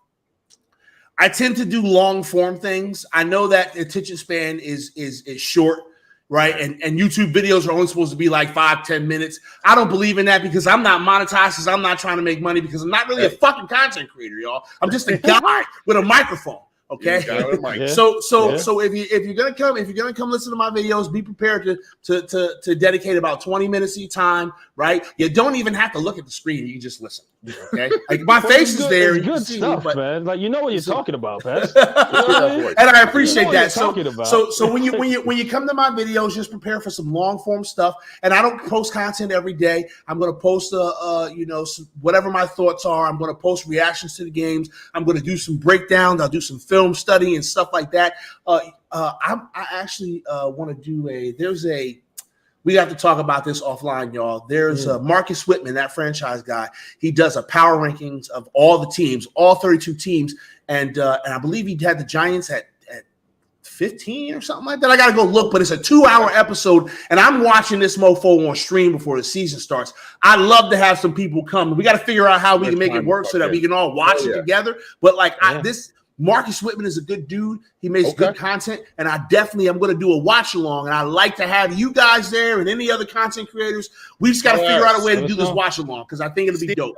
I tend to do long form things. I know that attention span is short, right? And YouTube videos are only supposed to be like 5-10 minutes. I don't believe in that because I'm not monetized, because I'm not trying to make money, because I'm not really a fucking content creator, y'all. I'm just a guy with a microphone. Okay. So if you're gonna come listen to my videos, be prepared to dedicate about 20 minutes of your time, right? You don't even have to look at the screen, you can just listen. Okay. Like my face is there, it's good stuff, man. Like you know what you're talking about, man. And I appreciate that. So when you come to my videos, just prepare for some long form stuff. And I don't post content every day. I'm gonna post whatever my thoughts are. I'm gonna post reactions to the games. I'm gonna do some breakdowns. I'll do some film study and stuff like that. I actually want to do we have to talk about this offline, y'all. There's Marcus Whitman, that franchise guy. He does a power rankings of all the teams, all 32 teams, and I believe he had the Giants at 15 or something like that. I got to go look, but it's a 2-hour episode, and I'm watching this mofo on stream before the season starts. I'd love to have some people come. We got to figure out how we can make it work so that we can all watch it together. But like Marcus Whitman is a good dude. He makes good content, and I'm going to do a watch along. And I like to have you guys there and any other content creators. We just got to figure out a way to do this watch along because I think it'll be dope.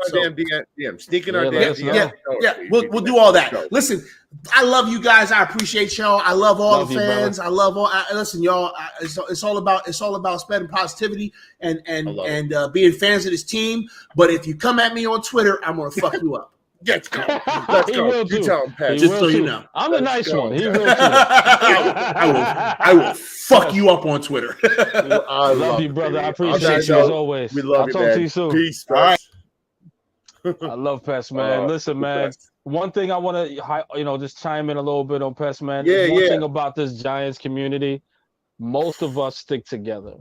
Sneaking our DM. We'll do all that. Listen, I love you guys. I appreciate y'all. I love all the fans. I love all. Listen, y'all. It's all about spreading positivity and being fans of this team. But if you come at me on Twitter, I'm gonna fuck you up. Let's go. Let's go. You tell him, Pat. Just so you know. I'm the nice one. He will too. I will fuck you up on Twitter. I love you, brother. I appreciate you as always. We love you, man. I'll talk to you soon. Peace. All right. I love Pest, man. Listen, man. One thing I want to, just chime in a little bit on Pest, man. One thing about this Giants community, most of us stick together,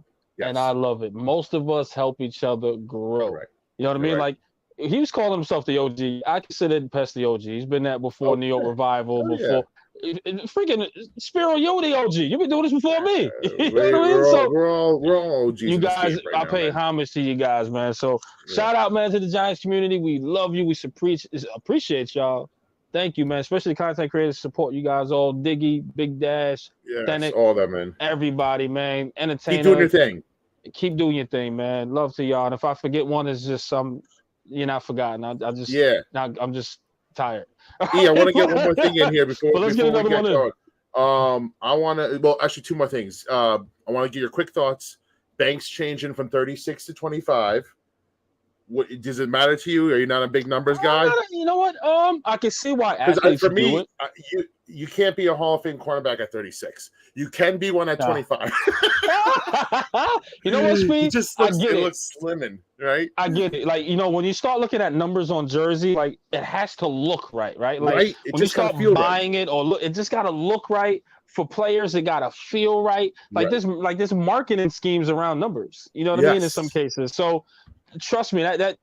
and I love it. Most of us help each other grow. Right. You know what I mean? Like, he was calling himself the OG. I consider Pest the OG. He's been that before New York Revival, before. Freaking Spiro, you're the OG. You've been doing this before me. You know what I mean? We're all OGs. You guys, I pay homage to you guys, man. So shout out, man, to the Giants community. We love you. We appreciate y'all. Thank you, man. Especially content creators support you guys all. Diggy, Big Dash, Tenet, all that, man. Everybody, man. Entertainer. Keep doing your thing. Keep doing your thing, man. Love to y'all. And if I forget one, it's just you're not forgotten. I'm just tired. I want to get one more thing in here before. Let's get another one in. I want to. Actually, two more things. I want to get your quick thoughts. Banks changing from 36 to 25. What does it matter to you? Are you not a big numbers guy? You know what? I can see why athletes for me, do it. You can't be a Hall of Fame cornerback at 36. You can be one at 25. You know what, Speed? It looks slimming, right? I get it. Like, when you start looking at numbers on jersey, like, it has to look right? Like, right? When you start buying it or look, it just got to look right. For players, it got to feel right. There's marketing schemes around numbers. You know what I mean? In some cases. So, trust me, that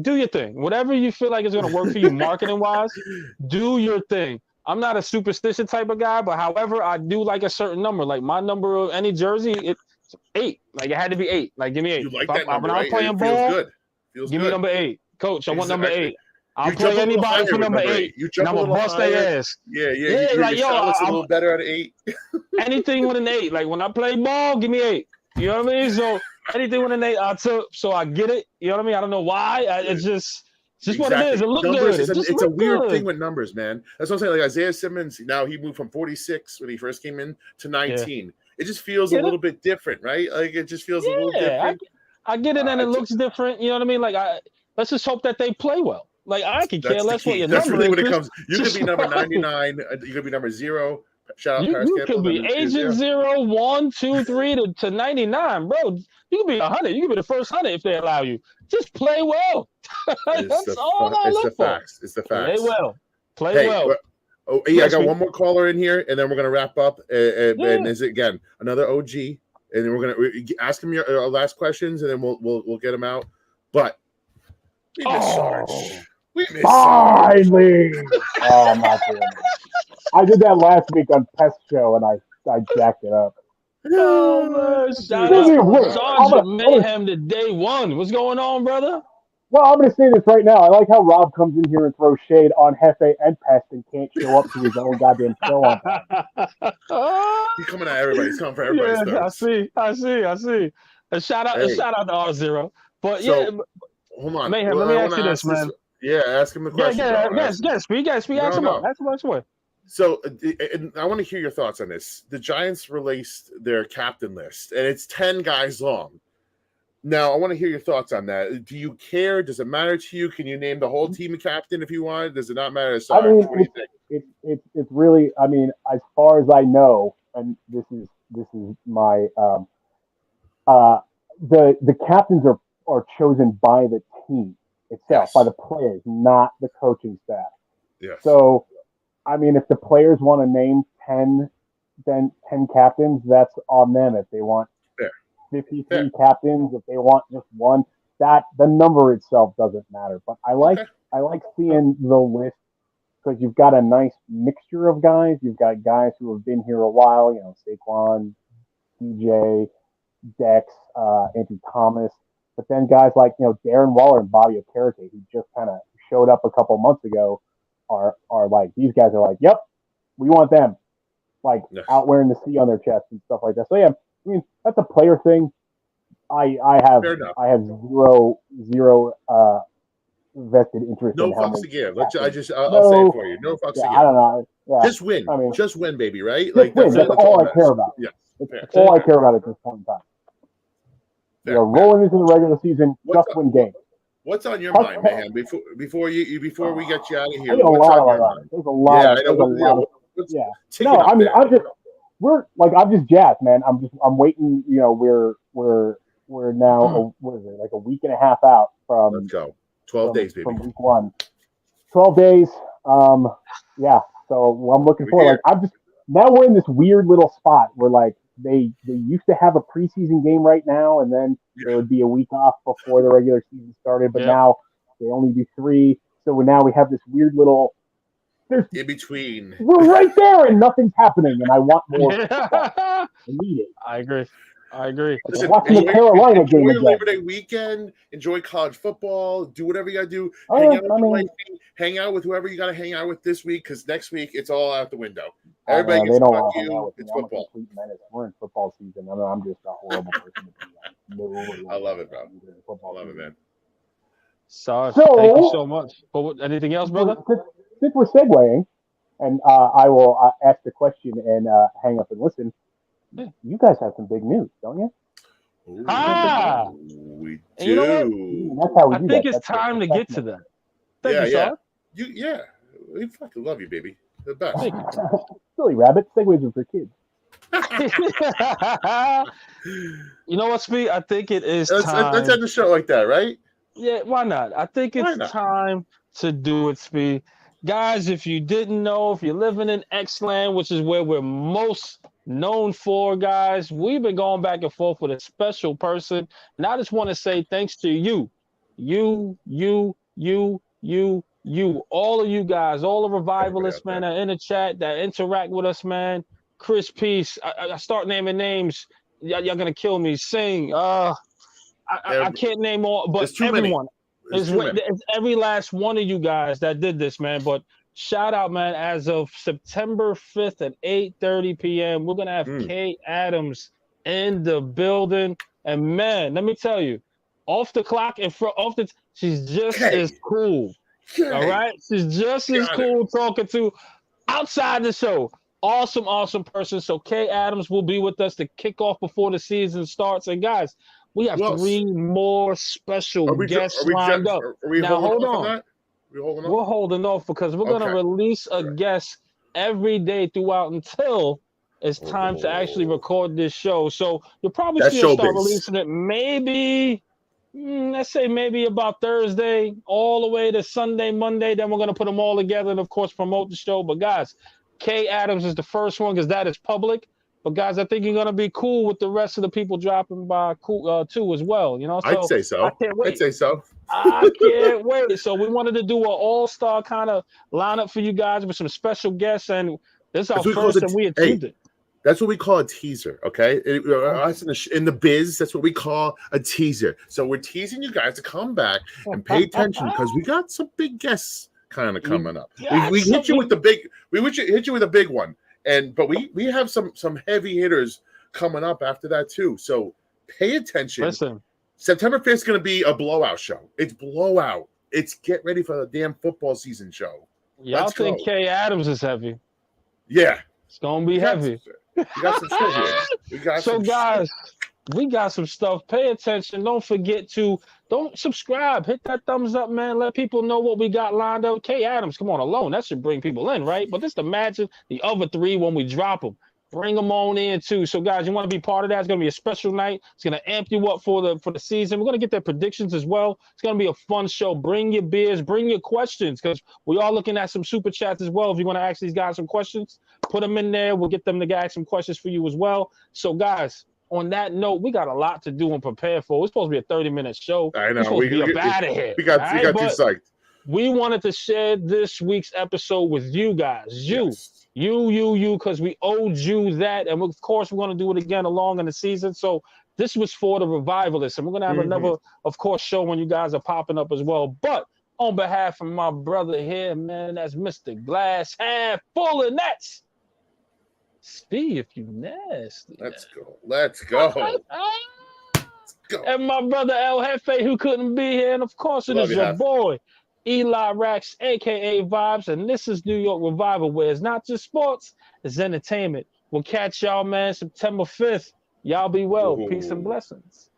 do your thing. Whatever you feel like is going to work for you marketing wise, do your thing. I'm not a superstition type of guy, but however, I do like a certain number. Like my number of any jersey, it's 8. Like it had to be 8. Like give me 8. You like that number, when I'm playing ball, give me number 8. Coach, I want number 8. I'll play anybody for number 8. And I'm gonna bust their ass. Yeah. Like looks a little better at 8. Anything with an 8. Like when I play ball, give me 8. You know what I mean? So anything with an 8, I took. So I get it. You know what I mean? I don't know why. It's just what it is. It looks good. It's a weird thing with numbers, man. That's what I'm saying. Like Isaiah Simmons, now he moved from 46 when he first came in to 19. Yeah. It just feels a little bit different, right? Like it just feels a little different. I get it, and it looks different. You know what I mean? Like let's just hope that they play well. Like I can care less what your number is. That's really when it comes. You could be number 99. You could be number 0. Shout out you could be agent 0, 1, 2, 3 to 99, bro. You could be 100. You could be the first 100 if they allow you. Just play well. That's all I look for. It's the facts. Play well. Play well. I got one more caller in here, and then we're gonna wrap up. And is it again another OG? And then we're gonna ask him your last questions, and then we'll get him out. But we miss Sarge. We miss Sarge. Oh, I'm not doing it. I did that last week on Pest Show, and I jacked it up. Oh, man. Shout out Sergeant Mayhem to day one. What's going on, brother? Well, I'm going to say this right now. I like how Rob comes in here and throws shade on Hefe and Pest and can't show up to his own goddamn show on time. He's coming at everybody. He's coming for everybody. Yeah, I see. A shout out to R0. But hold on. Mayhem, let me ask you this, man. Ask him the question. Speak. Ask him up. So, and I want to hear your thoughts on this. The Giants released their captain list, and it's 10 guys long. Now, I want to hear your thoughts on that. Do you care? Does it matter to you? Can you name the whole team a captain if you want? Does it not matter? Sorry, I mean, it's really. I mean, as far as I know, and this is my the captains are chosen by the team itself, by the players, not the coaching staff. Yes. So, I mean, if the players want to name 10 captains, that's on them. If they want 53 captains, if they want just one, that the number itself doesn't matter. But I like seeing the list because you've got a nice mixture of guys. You've got guys who have been here a while, Saquon, DJ, Dex, Andrew Thomas, but then guys like Darren Waller and Bobby Okereke, who just kind of showed up a couple months ago, are like, these guys are like, yep, we want them, like Yes. out wearing the C on their chest and stuff like that. So yeah, I mean that's a player thing. I have Fair enough. zero vested interest No in how fucks many to give. captains. I'll No. say it for you. No fucks Yeah, to I give. don't know. Yeah, Just win. I mean, Just win, baby, right? just Like win. That's all I care about. Yeah. That's all I care about at this point in time. Fair, Rolling into the regular season, What's just win games. What's on your How mind, come? man? Before we get you out of here, There's a what's lot on your of mind? There's a lot. Yeah, of, I know. there's a lot of, What's yeah. ticking No, up I mean, there? I'm just jazzed, man. I'm waiting. You know, we're now what is it, like a week and a half out from Let's go. 12 days, baby. from week 1. 12 days. Yeah. So I'm looking forward. Like now we're in this weird little spot where like they used to have a preseason game right now, and then there would be a week off before the regular season started. But now they only do 3. So now we have this weird little. In between. We're right there, and nothing's happening, and I want more. I need it. I agree. Listen, watching the Carolina game enjoy again. Labor Day weekend. Enjoy college football. Do whatever you got to do. Oh, Hang yeah, out with I your mean- wifey. Hang out with whoever you got to hang out with this week, because next week it's all out the window. I know, Everybody they gets don't fuck want to hang out you. with me. It's I'm a football. complete menace. We're in football season. I mean, I'm just a horrible person to be I love it, bro. Football I love it, season. man. Sarge, So- thank you so much. Anything else, brother? Since we're segueing, and I will ask the question and hang up and listen. Yeah. You guys have some big news, don't you? Ooh, Ah! we do. And you know what? That's how we I do think that. it's time to get to that. Thank you, Yeah. Sarge. We fucking love you, baby. The best. Thank you. Silly rabbit. Segways are for kids. You know what, Speed? I think it is Let's time. end the show like that, right? Yeah, why not? I think Why it's not? time to do it, Speed. Guys, if you didn't know, if you're living in X-Land, which is where we're most known for, guys, we've been going back and forth with a special person. And I just want to say thanks to you. All of you guys, all the revivalists, man, that in the chat, that interact with us, man. Chris Peace, I start naming names. Y'all gonna kill me. Sing. I can't name all, but There's too many. everyone. There's too many. It's every last one of you guys that did this, man. But shout out, man. As of September 5th at 8:30 p.m., we're gonna have Kay Adams in the building. And man, let me tell you, off the clock and she's just as cool. All right, she's just as cool talking to outside the show. Awesome person. So Kay Adams will be with us to kick off before the season starts. And guys, we have 3 more special guests lined up. Now hold on. We're holding off because we're going to release a guest every day throughout until it's time to actually record this show. So you'll probably see us start releasing it maybe, let's say maybe about Thursday all the way to Sunday, Monday. Then we're going to put them all together and, of course, promote the show. But guys, Kay Adams is the first one because that is public. But guys, I think you're gonna be cool with the rest of the people dropping by too as well. You know, so I'd say so. I can't wait. I'd say so. I can't wait. So we wanted to do an all-star kind of lineup for you guys with some special guests, and this is our first, and we achieved it. That's what we call a teaser, okay? Us in the biz, that's what we call a teaser. So we're teasing you guys to come back and pay attention because we got some big guests kind of coming up. We hit you with the big. Hit you with a big one, but we have some heavy hitters coming up after that too. So pay attention. Listen, September 5th is going to be a blowout show. It's blowout. It's get ready for the damn football season show. Y'all think Kay Adams is heavy? Yeah, it's gonna be heavy. We got some shit here. So guys, we got some stuff. Pay attention. Don't forget to subscribe. Hit that thumbs up, man. Let people know what we got lined up. Kay Adams, come on, alone. That should bring people in, right? But just imagine the other 3 when we drop them. Bring them on in too. So guys, you want to be part of that? It's gonna be a special night. It's gonna amp you up for the season. We're gonna get their predictions as well. It's gonna be a fun show. Bring your beers, bring your questions, because we are looking at some super chats as well. If you want to ask these guys some questions, put them in there. We'll get them to ask some questions for you as well. So guys, on that note, we got a lot to do and prepare for. It's supposed to be a 30-minute show. I know. We're supposed to be up out of here. We got too psyched. We wanted to share this week's episode with you guys. You, because we owed you that. And of course, we're going to do it again along in the season. So this was for the revivalists. And we're going to have another, of course, show when you guys are popping up as well. But On behalf of my brother here, man, that's Mr. Glass half full of nets. Speed if you nasty. Let's go. Let's go. Let's go. And my brother El Jefe, who couldn't be here, and of course it Love is you, your Hef. boy Eli Rax, aka Vibes, and this is New York Revival, where it's not just sports, it's entertainment. We'll catch y'all, man, September 5th. Y'all be well. Ooh. Peace and blessings.